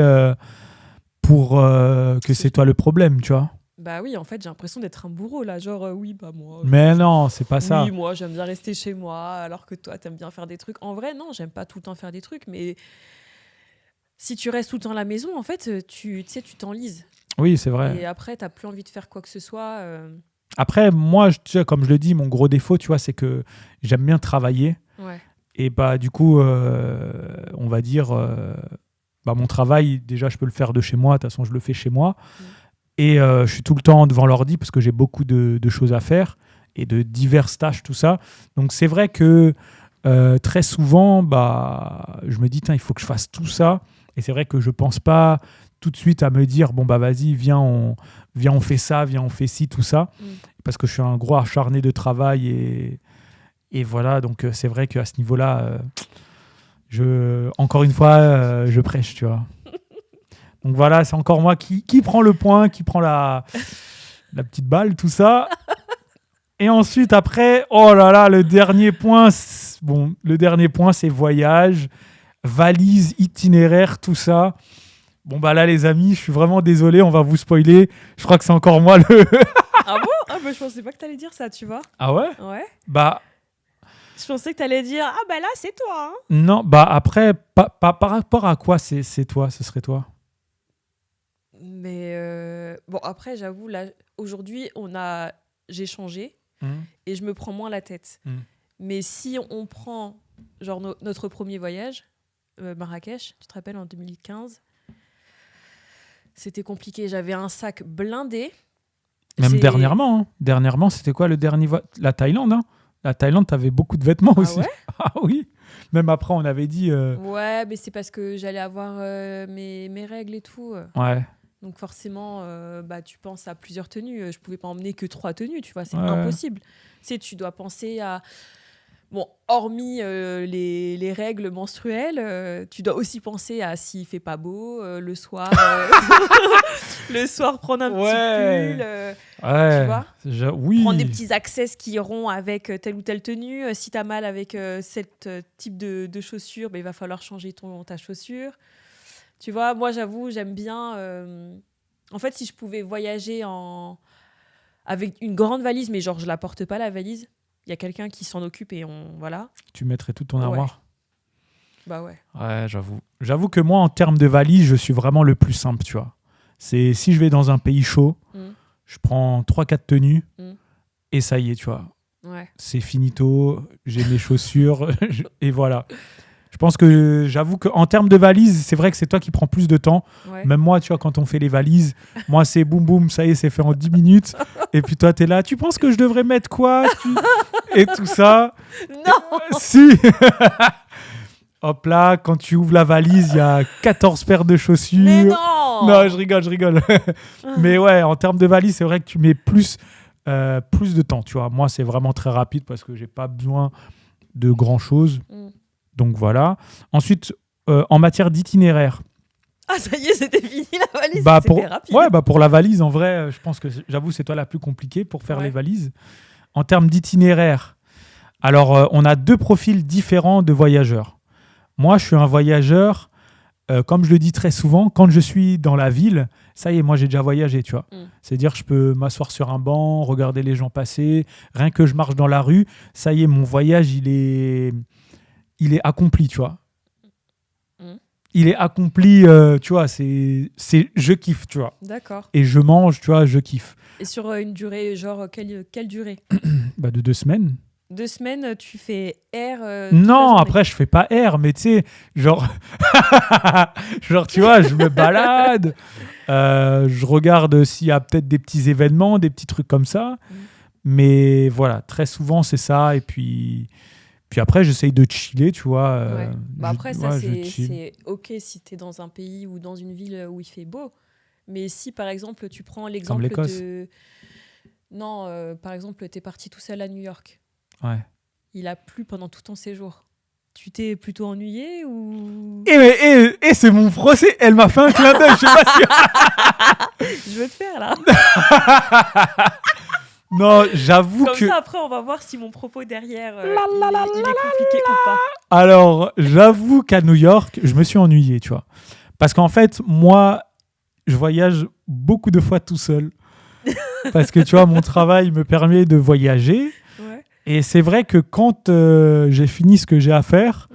pour que c'est toi le problème, tu vois. Bah oui, en fait, j'ai l'impression d'être un bourreau, là. Genre, oui, moi... Mais non, c'est pas ça. Oui, moi, j'aime bien rester chez moi, alors que toi, t'aimes bien faire des trucs. En vrai, non, j'aime pas tout le temps faire des trucs, mais si tu restes tout le temps à la maison, en fait, tu t'enlises. Oui, c'est vrai. Et après, t'as plus envie de faire quoi que ce soit. Après, moi, tu sais, comme je le dis, mon gros défaut, tu vois, c'est que j'aime bien travailler. Ouais. Et du coup, on va dire, mon travail, déjà, je peux le faire de chez moi. De toute façon, je le fais chez moi. Et je suis tout le temps devant l'ordi parce que j'ai beaucoup de choses à faire et de diverses tâches, tout ça. Donc, c'est vrai que très souvent, je me dis, il faut que je fasse tout ça. Et c'est vrai que je ne pense pas tout de suite à me dire, vas-y, viens, on fait ça, viens, on fait ci, tout ça. Parce que je suis un gros acharné de travail et voilà. Donc, c'est vrai qu'à ce niveau-là, encore une fois, je prêche, tu vois. Donc voilà, c'est encore moi qui prend le point, qui prend la petite balle, tout ça. Et ensuite, après, oh là là, le dernier point, c'est voyage, valise, itinéraire, tout ça. Là, les amis, je suis vraiment désolé, on va vous spoiler. Je crois que c'est encore moi le... Ah bon? Je pensais pas que t'allais dire ça, tu vois. Ah ouais? Ouais. Je pensais que t'allais dire, là, c'est toi. Hein. Non, après, par rapport à quoi c'est toi, ce serait toi? Mais après, j'avoue, là, aujourd'hui, j'ai changé et je me prends moins la tête. Mais si on prend genre notre premier voyage, Marrakech, tu te rappelles, en 2015, c'était compliqué. J'avais un sac blindé. Même dernièrement. Hein. Dernièrement, c'était quoi le dernier La Thaïlande. Hein. La Thaïlande, t'avais beaucoup de vêtements aussi. Ouais. Ah oui. Même après, on avait dit... Ouais, mais c'est parce que j'allais avoir mes règles et tout. Ouais. Donc forcément, tu penses à plusieurs tenues. Je pouvais pas emmener que 3 tenues, tu vois, c'est impossible. Tu dois penser à... Bon, hormis les règles menstruelles, tu dois aussi penser à s'il fait pas beau, le soir, le soir prendre un petit pull, tu vois, prendre des petits accessoires qui iront avec telle ou telle tenue. Si tu as mal avec cet type de chaussure, il va falloir changer ta chaussure. Tu vois, moi, j'avoue, j'aime bien... En fait, si je pouvais voyager avec une grande valise, mais genre je la porte pas la valise, il y a quelqu'un qui s'en occupe et voilà. Tu mettrais tout ton armoire? Bah ouais. Ouais, j'avoue. J'avoue que moi, en termes de valise, je suis vraiment le plus simple, tu vois. C'est si je vais dans un pays chaud, je prends 3-4 tenues et ça y est, tu vois. Ouais. C'est finito, j'ai mes chaussures et voilà. Je pense que j'avoue qu'en termes de valises, c'est vrai que c'est toi qui prends plus de temps. Ouais. Même moi, tu vois, quand on fait les valises, moi, c'est boum boum, ça y est, c'est fait en 10 minutes. Et puis toi, t'es là, tu penses que je devrais mettre quoi et tout ça. Non. Si. Hop là, quand tu ouvres la valise, il y a 14 paires de chaussures. Mais non. Non, je rigole. Mais ouais, en termes de valise, c'est vrai que tu mets plus de temps, tu vois. Moi, c'est vraiment très rapide parce que j'ai pas besoin de grand-chose. Donc voilà. Ensuite, en matière d'itinéraire. Ah, ça y est, c'était fini la valise. C'était rapide. Ouais, pour la valise, en vrai, je pense que j'avoue, c'est toi la plus compliquée pour faire les valises. En termes d'itinéraire, alors on a 2 profils différents de voyageurs. Moi, je suis un voyageur, comme je le dis très souvent, quand je suis dans la ville, ça y est, moi j'ai déjà voyagé, tu vois. C'est-à-dire, je peux m'asseoir sur un banc, regarder les gens passer, rien que je marche dans la rue, ça y est, mon voyage, il est accompli, tu vois. Il est accompli, tu vois, je kiffe, tu vois. D'accord. Et je mange, tu vois, je kiffe. Et sur une durée, genre, quelle durée? De 2 semaines. 2 semaines, tu fais air non, après, je fais pas air, mais tu sais, genre, tu vois, je me balade, je regarde s'il y a peut-être des petits événements, des petits trucs comme ça. Mais voilà, très souvent, c'est ça. Et puis après, j'essaye de chiller, tu vois. Ouais. Après, ça, c'est OK si tu es dans un pays ou dans une ville où il fait beau. Mais si, par exemple, tu prends l'exemple de... Non, par exemple, tu es parti tout seul à New York. Ouais. Il a plu pendant tout ton séjour. Tu t'es plutôt ennuyé ou... Et c'est mon procès. Elle m'a fait un clin d'œil, je sais pas si... Je veux te faire, là. Non, j'avoue Comme ça, après, on va voir si mon propos derrière, il est compliqué ou pas. Alors, j'avoue qu'à New York, je me suis ennuyé, tu vois. Parce qu'en fait, moi, je voyage beaucoup de fois tout seul. Parce que, tu vois, mon travail me permet de voyager. Ouais. Et c'est vrai que quand j'ai fini ce que j'ai à faire,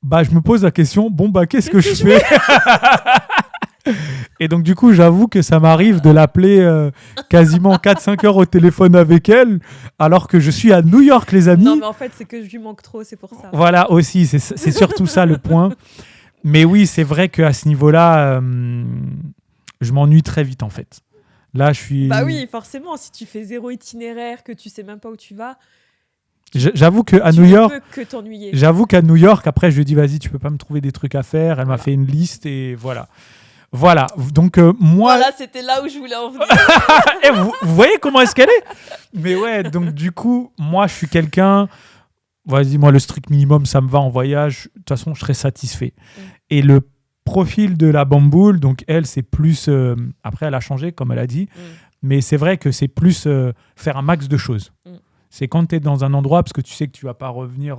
je me pose la question, qu'est-ce que je fais? Et donc, du coup, j'avoue que ça m'arrive de l'appeler quasiment 4-5 heures au téléphone avec elle, alors que je suis à New York, les amis. Non, mais en fait, c'est que je lui manque trop, c'est pour ça. Voilà, aussi, c'est surtout ça le point. Mais oui, c'est vrai qu'à ce niveau-là, je m'ennuie très vite, en fait. Là, je suis... Bah oui, forcément, si tu fais 0 itinéraire, que tu sais même pas où tu vas... J'avoue qu'à New York... Tu ne peux que t'ennuyer. J'avoue qu'à New York, après, je lui ai dit, vas-y, tu peux pas me trouver des trucs à faire. Elle m'a fait une liste et voilà. Voilà, donc moi... Voilà, c'était là où je voulais en venir. Et vous voyez comment est-ce qu'elle est? Mais ouais, donc du coup, moi, je suis quelqu'un... Vas-y, moi, le strict minimum, ça me va en voyage. De toute façon, je serai satisfait. Et le profil de la bamboule, donc elle, c'est plus... après, elle a changé, comme elle a dit. Mais c'est vrai que c'est plus faire un max de choses. C'est quand tu es dans un endroit, parce que tu sais que tu vas pas revenir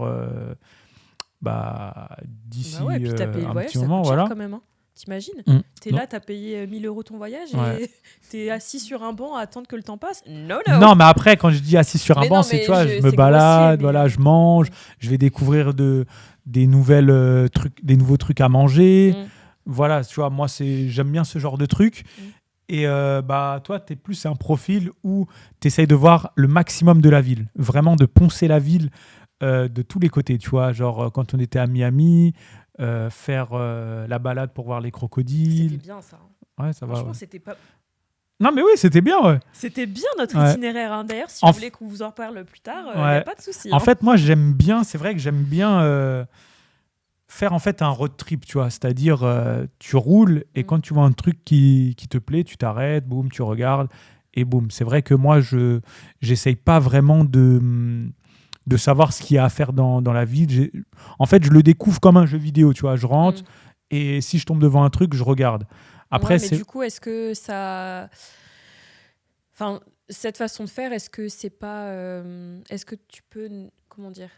d'ici ouais, puis t'as payé le un voyage, petit ça moment. coûte cher Voilà. quand même, hein. T'imagines? T'es Non. là, t'as payé 1 000 € ton voyage et t'es assis sur un banc à attendre que le temps passe? Non, mais après, quand je dis assis sur un banc, c'est, tu vois, je me balade, voilà, je mange, je vais découvrir des nouveaux trucs à manger. Voilà, tu vois, moi, j'aime bien ce genre de trucs. Et toi, t'es plus un profil où t'essayes de voir le maximum de la ville. Vraiment de poncer la ville de tous les côtés, tu vois. Genre, quand on était à Miami... faire la balade pour voir les crocodiles. C'était bien ça. Ouais, ça va. Franchement, c'était pas... Non, mais oui, c'était bien, ouais. C'était bien notre itinéraire. Hein. D'ailleurs, si vous voulez qu'on vous en parle plus tard, il n'y a pas de souci. En fait, moi, j'aime bien, c'est vrai que j'aime bien faire en fait un road trip, tu vois. C'est-à-dire, tu roules et quand tu vois un truc qui te plaît, tu t'arrêtes, boum, tu regardes et boum. C'est vrai que moi, j'essaye pas vraiment de savoir ce qu'il y a à faire dans la ville. En fait, je le découvre comme un jeu vidéo, tu vois. Je rentre et si je tombe devant un truc, je regarde. Après, mais du coup, est-ce que ça... Enfin, cette façon de faire, est-ce que c'est pas... Est-ce que tu peux... Comment dire?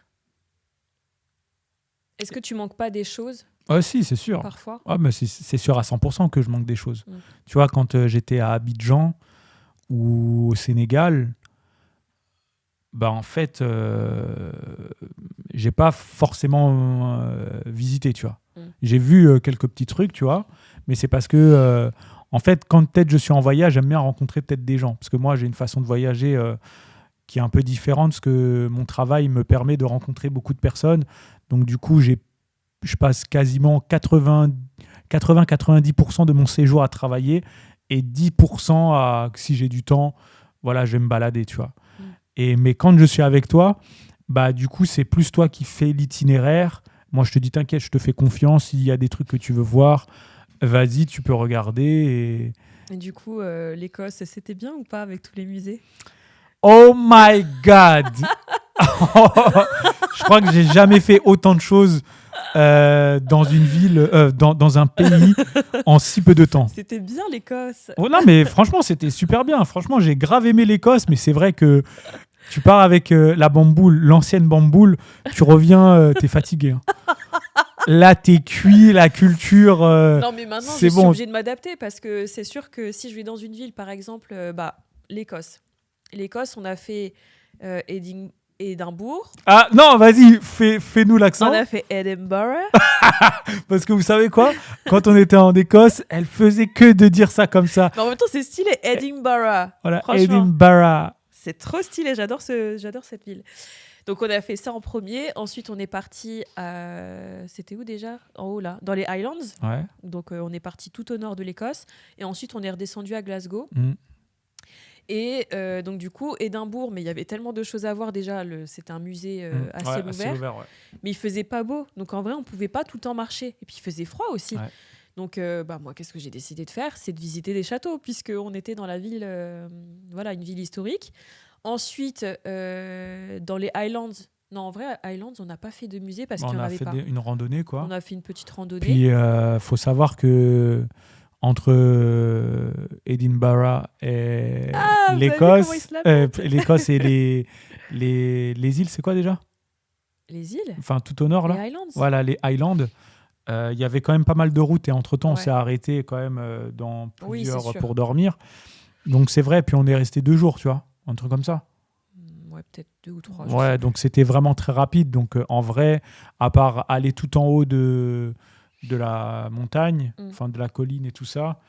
Est-ce que tu manques pas des choses Ah si, c'est sûr. Parfois. Ah, mais c'est sûr à 100% que je manque des choses. Tu vois, quand j'étais à Abidjan ou au Sénégal, bah en fait, j'ai pas forcément visité, tu vois. J'ai vu quelques petits trucs, tu vois, mais c'est parce que, en fait, quand peut-être je suis en voyage, j'aime bien rencontrer peut-être des gens. Parce que moi, j'ai une façon de voyager qui est un peu différente, parce que mon travail me permet de rencontrer beaucoup de personnes. Donc, du coup, je passe quasiment 80-90% de mon séjour à travailler et 10% à, si j'ai du temps, voilà, je vais me balader, tu vois. Mais quand je suis avec toi, bah, du coup, c'est plus toi qui fais l'itinéraire. Moi, je te dis, t'inquiète, je te fais confiance. S'il y a des trucs que tu veux voir, vas-y, tu peux regarder. Et du coup, l'Écosse, c'était bien ou pas avec tous les musées? Oh my God. Je crois que j'ai jamais fait autant de choses dans une ville, dans un pays en si peu de temps. C'était bien l'Écosse. Oh, non, mais franchement, c'était super bien. Franchement, j'ai grave aimé l'Écosse, mais c'est vrai que tu pars avec la bamboule, l'ancienne bamboule, tu reviens, t'es fatigué. Hein. Là, t'es cuit, la culture. Non, mais maintenant, je suis obligée de m'adapter parce que c'est sûr que si je vais dans une ville, par exemple, l'Écosse. L'Écosse, on a fait Édimbourg. Ah non, vas-y, fais-nous l'accent. On a fait Edinburgh. Parce que vous savez quoi? Quand on était en Écosse, elle faisait que de dire ça comme ça. Mais en même temps, c'est stylé, Edinburgh. Voilà, Edinburgh. C'est trop stylé, j'adore cette ville. Donc on a fait ça en premier. Ensuite, on est parti c'était où déjà? En haut là, dans les Highlands. Ouais. Donc on est parti tout au nord de l'Écosse. Et ensuite, on est redescendu à Glasgow. Et donc du coup, Édimbourg, mais il y avait tellement de choses à voir déjà. C'était un musée assez ouvert. Ouais. Mais il faisait pas beau. Donc en vrai, on pouvait pas tout le temps marcher. Et puis il faisait froid aussi. Ouais. Donc moi, qu'est-ce que j'ai décidé de faire? C'est de visiter des châteaux, puisqu'on était dans la ville, une ville historique. Ensuite, dans les Highlands. Non, en vrai, Highlands, on n'a pas fait de musée parce qu'il n'y en avait pas. On a fait une randonnée, quoi. On a fait une petite randonnée. Puis, faut savoir que entre Edinburgh et l'Écosse, l'Écosse et les îles, c'est quoi déjà? Les îles? Enfin, tout au nord, là. Les Highlands. Voilà, les Highlands. Il y avait quand même pas mal de routes et entre-temps, on s'est arrêté quand même dans plusieurs pour dormir. Donc, c'est vrai. Puis, on est resté 2 jours, tu vois. Un truc comme ça. Ouais, peut-être 2 ou 3. Ouais, donc c'était vraiment très rapide. Donc, en vrai, à part aller tout en haut de la montagne, de la colline et tout ça,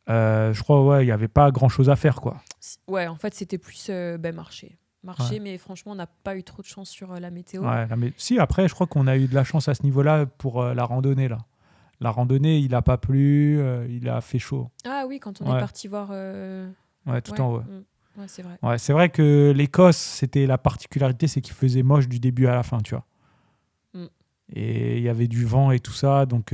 je crois, il n'y avait pas grand-chose à faire, quoi. Ouais, en fait, c'était plus marcher. Mais franchement, on n'a pas eu trop de chance sur la météo. Ouais, si, après, je crois qu'on a eu de la chance à ce niveau-là pour la randonnée, là. La randonnée, il n'a pas plu, il a fait chaud. Ah oui, quand on est parti voir... Ouais, tout en haut. Ouais, c'est vrai. Ouais, c'est vrai que l'Écosse, c'était la particularité, c'est qu'il faisait moche du début à la fin, tu vois. Et il y avait du vent et tout ça, donc...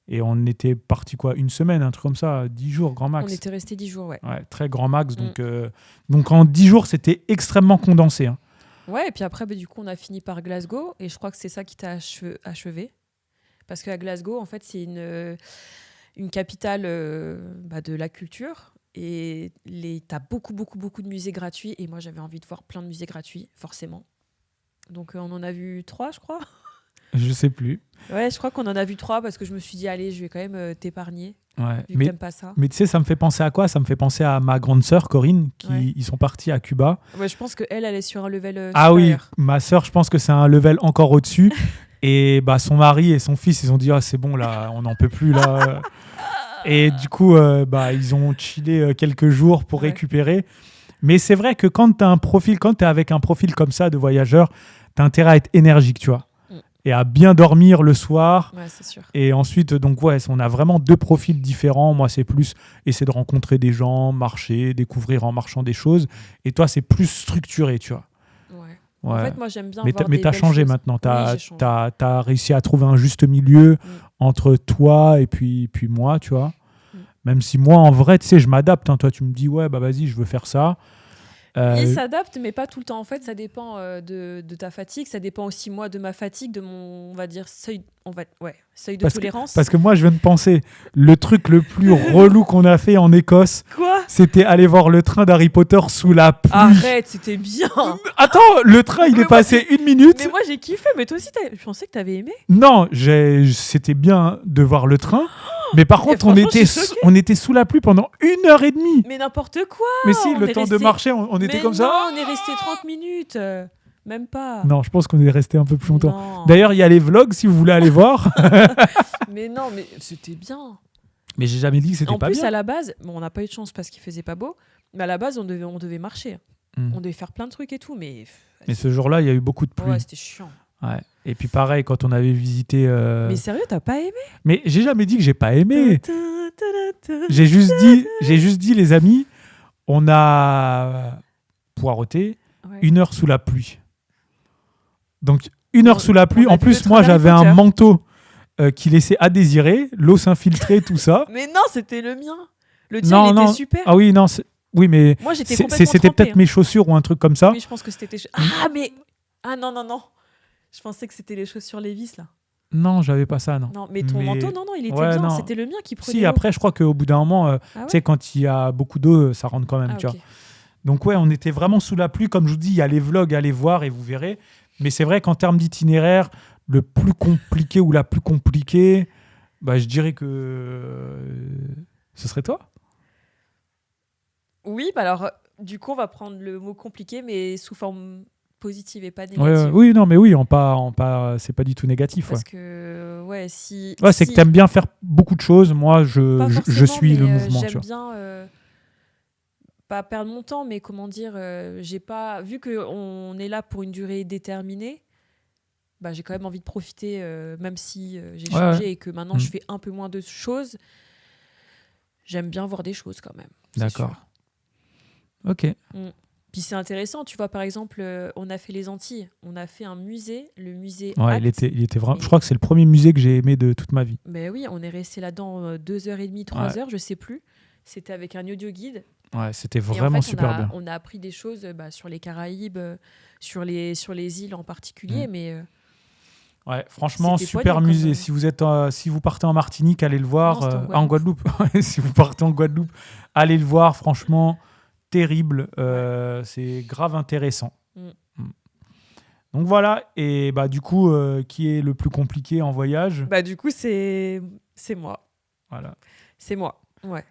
et on était parti, 1 semaine, un truc comme ça, 10 jours, grand max. On était resté 10 jours, ouais. Ouais, très grand max, donc en 10 jours, c'était extrêmement condensé. Hein. Ouais, et puis après, du coup, on a fini par Glasgow, et je crois que c'est ça qui t'a achevé. Parce qu'à Glasgow, en fait, c'est une capitale de la culture. Et t'as beaucoup de musées gratuits. Et moi, j'avais envie de voir plein de musées gratuits, forcément. Donc, on en a vu 3, je crois. Je sais plus. Ouais, je crois qu'on en a vu 3 parce que je me suis dit, allez, je vais quand même t'épargner. Ouais. Vu que t'aimes pas ça. Mais tu sais, ça me fait penser à quoi? Ça me fait penser à ma grande sœur, Corinne, ils sont partis à Cuba. Ouais, je pense qu'elle est sur un level supérieur. Ah oui, ma sœur, je pense que c'est un level encore au-dessus. Et son mari et son fils, ils ont dit, ah, c'est bon, là, on n'en peut plus, là. Et du coup, ils ont chillé quelques jours pour récupérer. Mais c'est vrai que quand t'es avec un profil comme ça de voyageur, t'as intérêt à être énergique, tu vois. Et à bien dormir le soir. Ouais, c'est sûr. Et ensuite, donc, on a vraiment 2 profils différents. Moi, c'est plus essayer de rencontrer des gens, marcher, découvrir en marchant des choses. Et toi, c'est plus structuré, tu vois. Ouais. En fait, moi, j'aime bien mais t'as changé choses. maintenant. Oui, t'as réussi à trouver un juste milieu entre toi et puis moi, tu vois. Même si moi, en vrai, tu sais, je m'adapte. Hein. Toi, tu me dis, ouais, vas-y, je veux faire ça. Il s'adapte, mais pas tout le temps. En fait, ça dépend de ta fatigue. Ça dépend aussi, moi, de ma fatigue, de mon, on va dire, seuil de tolérance. Parce que moi, je viens de penser, le truc le plus relou qu'on a fait en Écosse, c'était aller voir le train d'Harry Potter sous la pluie. Arrête, c'était bien. Attends, le train, il est passé 1 minute. Mais moi, j'ai kiffé. Mais toi aussi, je pensais que t'avais aimé. Non, c'était bien de voir le train. Mais par contre, on était sous la pluie pendant 1h30. Mais n'importe quoi. Mais si, le temps de marcher, on était comme ça. Non, on est resté 30 minutes. Même pas. Non, je pense qu'on est resté un peu plus longtemps. Non. D'ailleurs, il y a les vlogs si vous voulez aller voir. Mais non, mais c'était bien. Mais j'ai jamais dit que c'était pas bien. En plus, à la base, on n'a pas eu de chance parce qu'il faisait pas beau. Mais à la base, on devait marcher. On devait faire plein de trucs et tout. Mais ce jour-là, il y a eu beaucoup de pluie. Ouais, c'était chiant. Ouais. Et puis pareil, quand on avait visité... Mais sérieux, t'as pas aimé ? Mais j'ai jamais dit que j'ai pas aimé. J'ai juste dit, les amis, on a poireauté 1 heure sous la pluie. Donc 1 heure sous la pluie. En plus, moi, j'avais un manteau qui laissait à désirer. L'eau s'infiltrait, tout ça. Mais non, c'était le mien. Le tien, il était super. Ah oui, non, oui, mais moi, j'étais complètement c'était peut-être mes chaussures ou un truc comme ça. Oui, je pense que c'était... Ah non. Je pensais que c'était les chaussures Levi's, là. Non, j'avais pas ça, non. Non, mais ton manteau, non, il était bien. Non. C'était le mien qui prenait l'eau. Après, je crois qu'au bout d'un moment, tu sais, quand il y a beaucoup d'eau, ça rentre quand même, tu vois. Donc ouais, on était vraiment sous la pluie. Comme je vous dis, il y a les vlogs, allez voir et vous verrez. Mais c'est vrai qu'en termes d'itinéraire, le plus compliqué ou la plus compliquée, je dirais que ce serait toi. Oui, alors, du coup, on va prendre le mot compliqué, mais sous forme positive et pas négative. Oui, non, mais oui, c'est pas du tout négatif. Parce que, c'est que t'aimes bien faire beaucoup de choses. Moi, je suis le mouvement. J'aime bien pas perdre mon temps, mais comment dire, j'ai pas... Vu qu'on est là pour une durée déterminée, j'ai quand même envie de profiter, même si j'ai changé et que maintenant je fais un peu moins de choses. J'aime bien voir des choses quand même. D'accord. Sûr. Ok. Puis c'est intéressant, tu vois, par exemple, on a fait les Antilles, on a fait un musée, le musée Ouais, il était vraiment... Je crois que c'est le premier musée que j'ai aimé de toute ma vie. Mais oui, on est resté là-dedans 2h30, 3h, je sais plus. C'était avec un audio guide. Ouais, c'était vraiment super bien. On a appris des choses sur les Caraïbes, sur les îles en particulier, mais... Ouais, franchement, super musée. Si vous partez en Martinique, allez le voir. En Guadeloupe. Si vous partez en Guadeloupe, allez le voir. Franchement, terrible. C'est grave intéressant. Donc voilà. Et du coup, qui est le plus compliqué en voyage ? Du coup, c'est moi. Voilà. C'est moi. Ouais.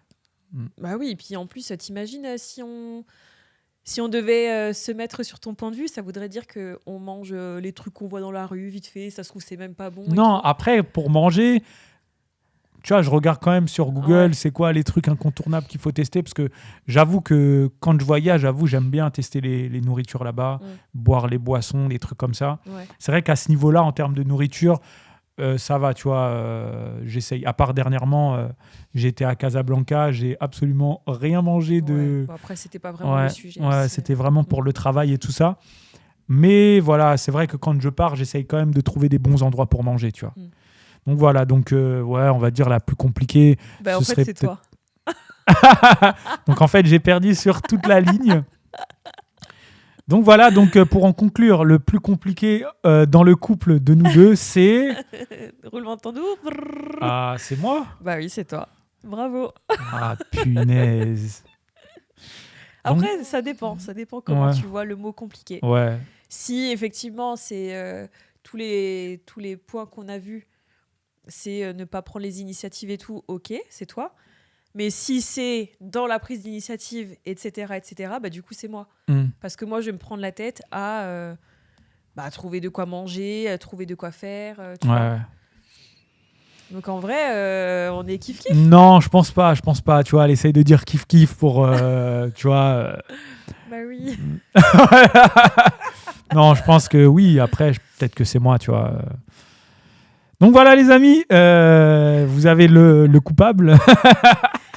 Bah oui. Et puis en plus, t'imagines si on devait se mettre sur ton point de vue, ça voudrait dire qu'on mange les trucs qu'on voit dans la rue, vite fait. Ça se trouve, c'est même pas bon. Non, après, pour manger, tu vois, je regarde quand même sur Google, c'est quoi les trucs incontournables qu'il faut tester. Parce que j'avoue que quand je voyage, j'aime bien tester les nourritures là-bas, boire les boissons, des trucs comme ça. Ouais. C'est vrai qu'à ce niveau-là, en termes de nourriture, ça va, tu vois, j'essaye. À part dernièrement, j'étais à Casablanca, j'ai absolument rien mangé de... Bon, après, c'était pas vraiment le sujet. Ouais, c'était vraiment pour le travail et tout ça. Mais voilà, c'est vrai que quand je pars, j'essaye quand même de trouver des bons endroits pour manger, tu vois. Donc voilà, donc on va dire la plus compliquée. En fait, c'est toi. Donc en fait, j'ai perdu sur toute la ligne. Donc voilà, pour en conclure, le plus compliqué dans le couple de nous deux, c'est... Roulement de tambour. Ah, c'est moi ? Bah oui, c'est toi. Bravo. Ah, punaise. Après, ça dépend comment tu vois le mot compliqué. Ouais. Si effectivement, c'est tous les points qu'on a vus, c'est ne pas prendre les initiatives et tout, ok, c'est toi. Mais si c'est dans la prise d'initiative, etc., du coup, c'est moi. Parce que moi, je vais me prendre la tête à trouver de quoi manger, à trouver de quoi faire. Tu vois. Donc, en vrai, on est kiff-kiff. Non, je pense pas. Tu vois, elle essaye de dire kiff-kiff pour, tu vois... Bah oui. Non, je pense que oui. Après, peut-être que c'est moi, tu vois. Donc voilà, les amis, vous avez le coupable.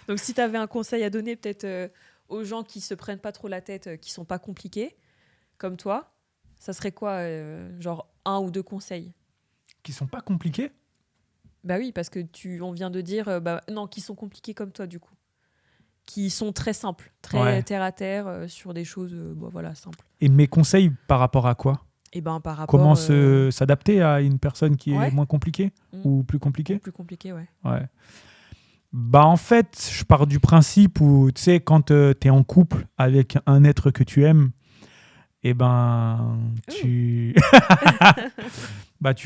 Donc, si tu avais un conseil à donner peut-être aux gens qui se prennent pas trop la tête, qui sont pas compliqués, comme toi, ça serait quoi, genre 1 ou 2 conseils ? Qui sont pas compliqués ? Bah oui, parce que on vient de dire, non, qui sont compliqués comme toi, du coup. qui sont très simples, très terre à terre, sur des choses simples. Et mes conseils par rapport à quoi? Et par rapport, comment s'adapter à une personne qui est moins compliquée ou plus compliquée? Plus compliquée, ouais. En fait, je pars du principe où, tu sais, quand tu es en couple avec un être que tu aimes, tu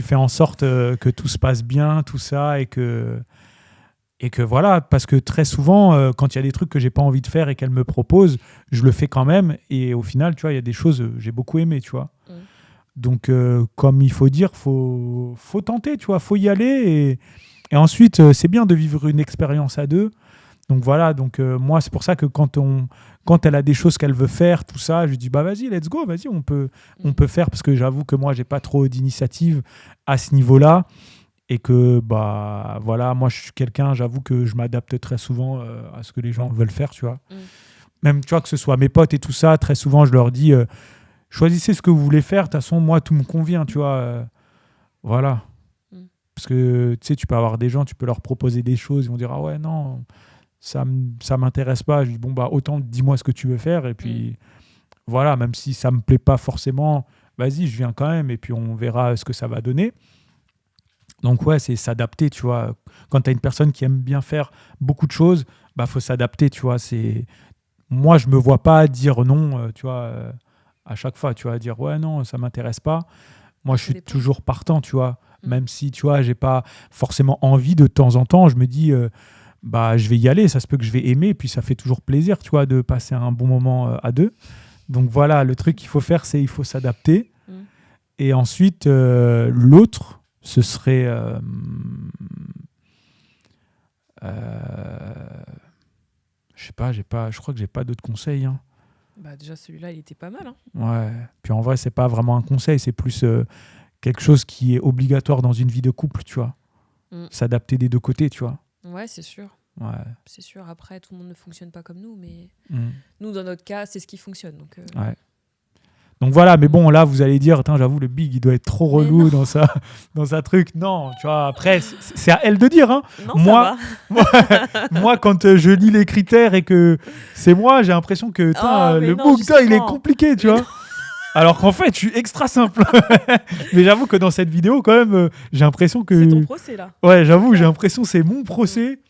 fais en sorte que tout se passe bien, tout ça, et que voilà, parce que très souvent, quand il y a des trucs que j'ai pas envie de faire et qu'elle me propose, je le fais quand même, et au final, tu vois, il y a des choses que j'ai beaucoup aimé, tu vois. Donc, comme il faut dire, faut tenter, tu vois, faut y aller, et ensuite, c'est bien de vivre une expérience à deux. Donc voilà, moi, c'est pour ça que quand elle a des choses qu'elle veut faire, tout ça, je lui dis, vas-y, let's go, vas-y, on peut faire, parce que j'avoue que moi, j'ai pas trop d'initiative à ce niveau-là, et que, voilà, moi, je suis quelqu'un, j'avoue que je m'adapte très souvent à ce que les gens veulent faire, tu vois. Même, tu vois, que ce soit mes potes et tout ça, très souvent, je leur dis, choisissez ce que vous voulez faire, de toute façon, moi, tout me convient, tu vois. Voilà. Parce que, tu sais, tu peux avoir des gens, tu peux leur proposer des choses, ils vont dire, ah ouais, non, ça m'intéresse pas. Je dis, autant dis-moi ce que tu veux faire, et puis, voilà, même si ça me plaît pas forcément, vas-y, je viens quand même, et puis on verra ce que ça va donner. Donc, ouais, c'est s'adapter, tu vois. Quand tu as une personne qui aime bien faire beaucoup de choses, faut s'adapter, tu vois. Moi, je me vois pas dire non, tu vois, à chaque fois, tu vois, dire, ouais, non, ça m'intéresse pas. Moi, je suis toujours partant, tu vois. Même si, tu vois, j'ai pas forcément envie de temps en temps, je me dis, je vais y aller, ça se peut que je vais aimer, et puis ça fait toujours plaisir, tu vois, de passer un bon moment à deux. Donc voilà, le truc qu'il faut faire, c'est il faut s'adapter. Et ensuite, l'autre, ce serait... je sais pas, je crois que j'ai pas d'autres conseils. Hein. Déjà, celui-là, il était pas mal. Hein. Ouais. Puis en vrai, c'est pas vraiment un conseil, c'est plus quelque chose qui est obligatoire dans une vie de couple, tu vois. S'adapter des deux côtés, tu vois. Ouais, c'est sûr. Ouais. C'est sûr. Après, tout le monde ne fonctionne pas comme nous, mais nous, dans notre cas, c'est ce qui fonctionne. Donc, ouais. Donc voilà, mais bon, là, vous allez dire, j'avoue, le big, il doit être trop relou dans sa truc. Non, tu vois, après, c'est à elle de dire. Hein. Non, moi, quand je lis les critères et que c'est moi, j'ai l'impression que le book, il est compliqué, tu vois. Alors qu'en fait, je suis extra simple. Mais j'avoue que dans cette vidéo, quand même, j'ai l'impression que... C'est ton procès, là. Ouais, j'avoue, j'ai l'impression que c'est mon procès.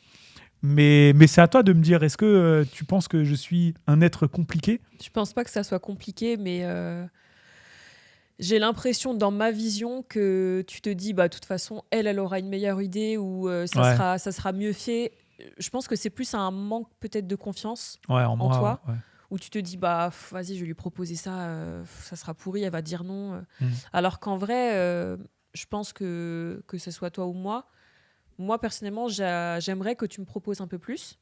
Mais c'est à toi de me dire, est-ce que tu penses que je suis un être compliqué? Je pense pas que ça soit compliqué, mais j'ai l'impression dans ma vision que tu te dis, de toute façon, elle aura une meilleure idée ou ça sera mieux fait. Je pense que c'est plus un manque peut-être de confiance en toi, où tu te dis, vas-y, je vais lui proposer ça, ça sera pourri, elle va dire non. Alors qu'en vrai, je pense que ce soit toi ou moi, personnellement, j'aimerais que tu me proposes un peu plus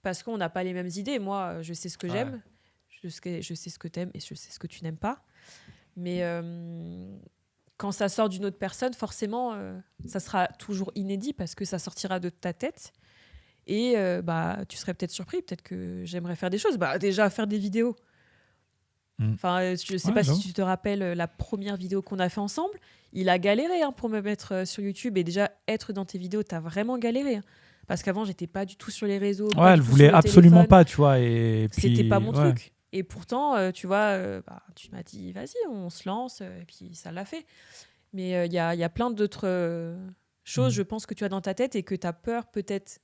parce qu'on n'a pas les mêmes idées. Moi, je sais ce que j'aime, je sais ce que tu aimes et je sais ce que tu n'aimes pas. Mais quand ça sort d'une autre personne, forcément, ça sera toujours inédit parce que ça sortira de ta tête. Et tu serais peut-être surpris, peut-être que j'aimerais faire des choses. Déjà, faire des vidéos. Enfin, je sais pas si tu te rappelles la première vidéo qu'on a fait ensemble. Il a galéré pour me mettre sur YouTube. Et déjà, être dans tes vidéos, t'as vraiment galéré. Parce qu'avant, j'étais pas du tout sur les réseaux. Ouais, elle voulait absolument pas, tu vois. Et puis, c'était pas mon truc. Et pourtant, tu vois, tu m'as dit, vas-y, on se lance. Et puis, ça l'a fait. Mais il y a plein d'autres choses, je pense, que tu as dans ta tête et que tu as peur peut-être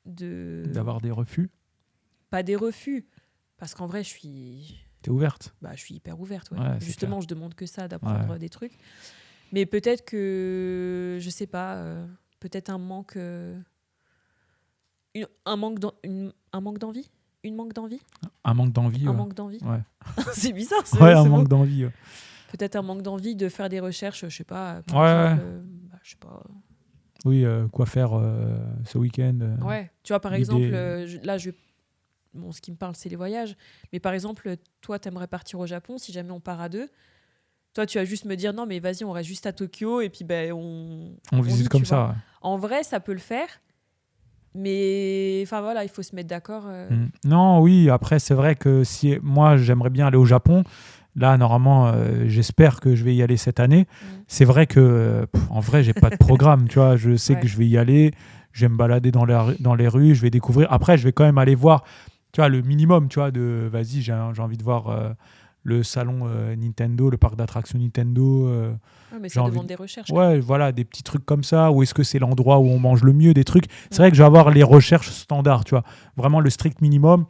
d'avoir des refus. Pas des refus. Parce qu'en vrai, je suis... T'es ouverte? Je suis hyper ouverte, ouais. Justement, je demande que ça, d'apprendre des trucs. Mais peut-être que, je sais pas, peut-être un manque... un manque d'envie? Une manque d'envie? Un manque d'envie, Un manque d'envie. Ouais. C'est bizarre, un manque d'envie. Peut-être un manque d'envie de faire des recherches, je sais pas. Par exemple, je sais pas. Oui, quoi faire ce week-end. Ouais, tu vois, par exemple, là, ce qui me parle, c'est les voyages. Mais par exemple, toi, t'aimerais partir au Japon, si jamais on part à deux. Toi, tu vas juste me dire, non, mais vas-y, on reste juste à Tokyo, et puis on visite comme ça. Ouais. En vrai, ça peut le faire. Mais enfin voilà, il faut se mettre d'accord. Non, oui, après, c'est vrai que si moi, j'aimerais bien aller au Japon. Là, normalement, j'espère que je vais y aller cette année. C'est vrai que, en vrai, j'ai pas de programme, tu vois. Je sais que je vais y aller, je vais me balader dans les rues, je vais découvrir. Après, je vais quand même aller voir tu vois, le minimum, tu vois, de vas-y, j'ai envie de voir le salon Nintendo, le parc d'attractions Nintendo. Mais ça demande des recherches. Ouais, voilà, des petits trucs comme ça. Ou est-ce que c'est l'endroit où on mange le mieux, des trucs. C'est vrai que je vais avoir les recherches standards, tu vois. Vraiment le strict minimum.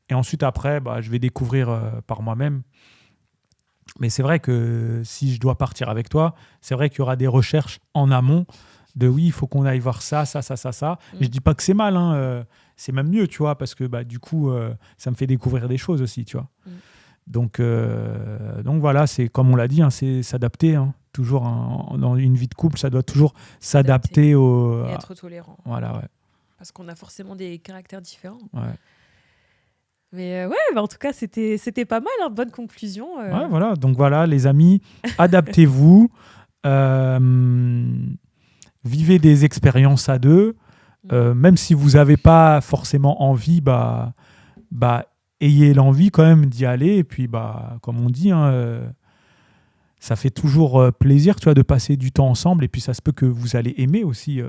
Et ensuite, après, je vais découvrir par moi-même. Mais c'est vrai que si je dois partir avec toi, c'est vrai qu'il y aura des recherches en amont de oui, il faut qu'on aille voir ça. Et je dis pas que c'est mal, hein, c'est même mieux, tu vois, parce que du coup, ça me fait découvrir des choses aussi, tu vois. Donc voilà, c'est comme on l'a dit, hein, c'est s'adapter. Hein. Toujours dans une vie de couple, ça doit toujours s'adapter et être tolérant. Voilà, ouais. Parce qu'on a forcément des caractères différents. Ouais. Mais en tout cas, c'était pas mal, hein, bonne conclusion. Ouais, voilà. Donc voilà, les amis, adaptez-vous. Vivez des expériences à deux. Même si vous n'avez pas forcément envie, ayez l'envie quand même d'y aller. Et puis, comme on dit, hein, ça fait toujours plaisir, tu vois, de passer du temps ensemble. Et puis, ça se peut que vous allez aimer aussi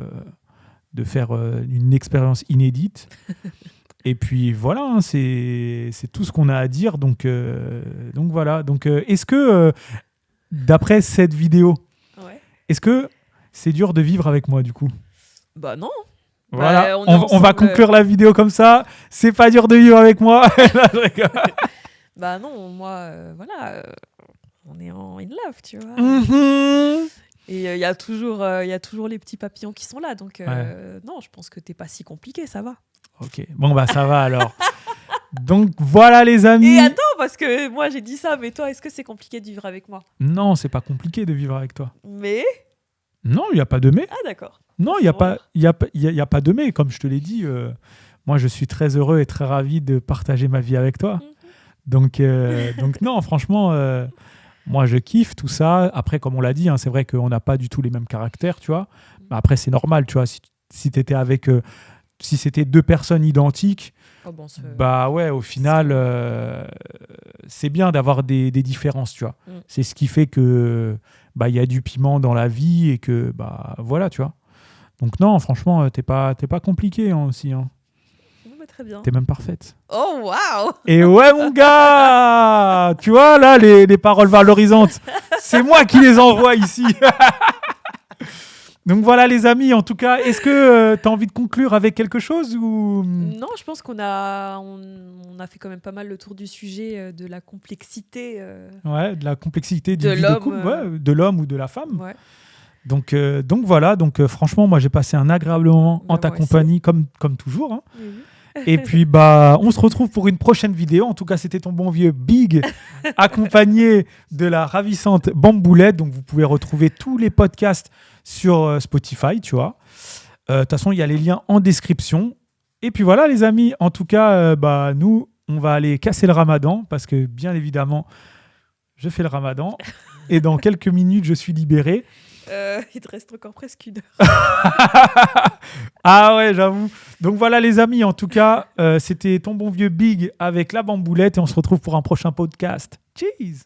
de faire une expérience inédite. Et puis voilà, hein, c'est tout ce qu'on a à dire. Donc voilà. Donc est-ce que, d'après cette vidéo, est-ce que c'est dur de vivre avec moi du coup ? Bah non. Voilà, on va conclure la vidéo comme ça. C'est pas dur de vivre avec moi. Bah non, moi, voilà, on est en in love, tu vois. Et il y a toujours les petits papillons qui sont là. Donc non, je pense que t'es pas si compliqué, ça va. Ok, bon ça va alors. Donc voilà les amis. Et attends, parce que moi j'ai dit ça, mais toi, est-ce que c'est compliqué de vivre avec moi ? Non, c'est pas compliqué de vivre avec toi. Mais ? Non, il n'y a pas de mais. Ah d'accord. Non, il n'y a pas de mais. Comme je te l'ai dit, moi je suis très heureux et très ravi de partager ma vie avec toi. Donc non, franchement, moi je kiffe tout ça. Après, comme on l'a dit, hein, c'est vrai qu'on n'a pas du tout les mêmes caractères, tu vois. Mais après, c'est normal, tu vois. Si tu étais avec... si c'était deux personnes identiques, ouais, au final, c'est bien d'avoir des différences, tu vois. C'est ce qui fait que y a du piment dans la vie et que voilà, tu vois. Donc non, franchement, t'es pas compliqué hein, aussi. Hein. Très bien. T'es même parfaite. Oh waouh. Et ouais mon gars, tu vois là les paroles valorisantes, c'est moi qui les envoie ici. Donc voilà les amis, en tout cas, est-ce que tu as envie de conclure avec quelque chose ou... Non, je pense qu'on a fait quand même pas mal le tour du sujet de la complexité. Ouais, de la complexité de vie de couple, de l'homme ou de la femme. Ouais. Donc voilà, franchement, moi j'ai passé un agréable moment en ta compagnie, comme toujours. Hein. Et puis on se retrouve pour une prochaine vidéo. En tout cas, c'était ton bon vieux Big, accompagné de la ravissante Bamboulette. Donc vous pouvez retrouver tous les podcasts sur Spotify, tu vois. De toute façon, il y a les liens en description. Et puis voilà, les amis. En tout cas, nous, on va aller casser le ramadan parce que, bien évidemment, je fais le ramadan. Et dans quelques minutes, je suis libéré. Il te reste encore presque une heure. Ah ouais, j'avoue. Donc voilà, les amis. En tout cas, c'était ton bon vieux Big avec la Bamboulette. Et on se retrouve pour un prochain podcast. Cheese!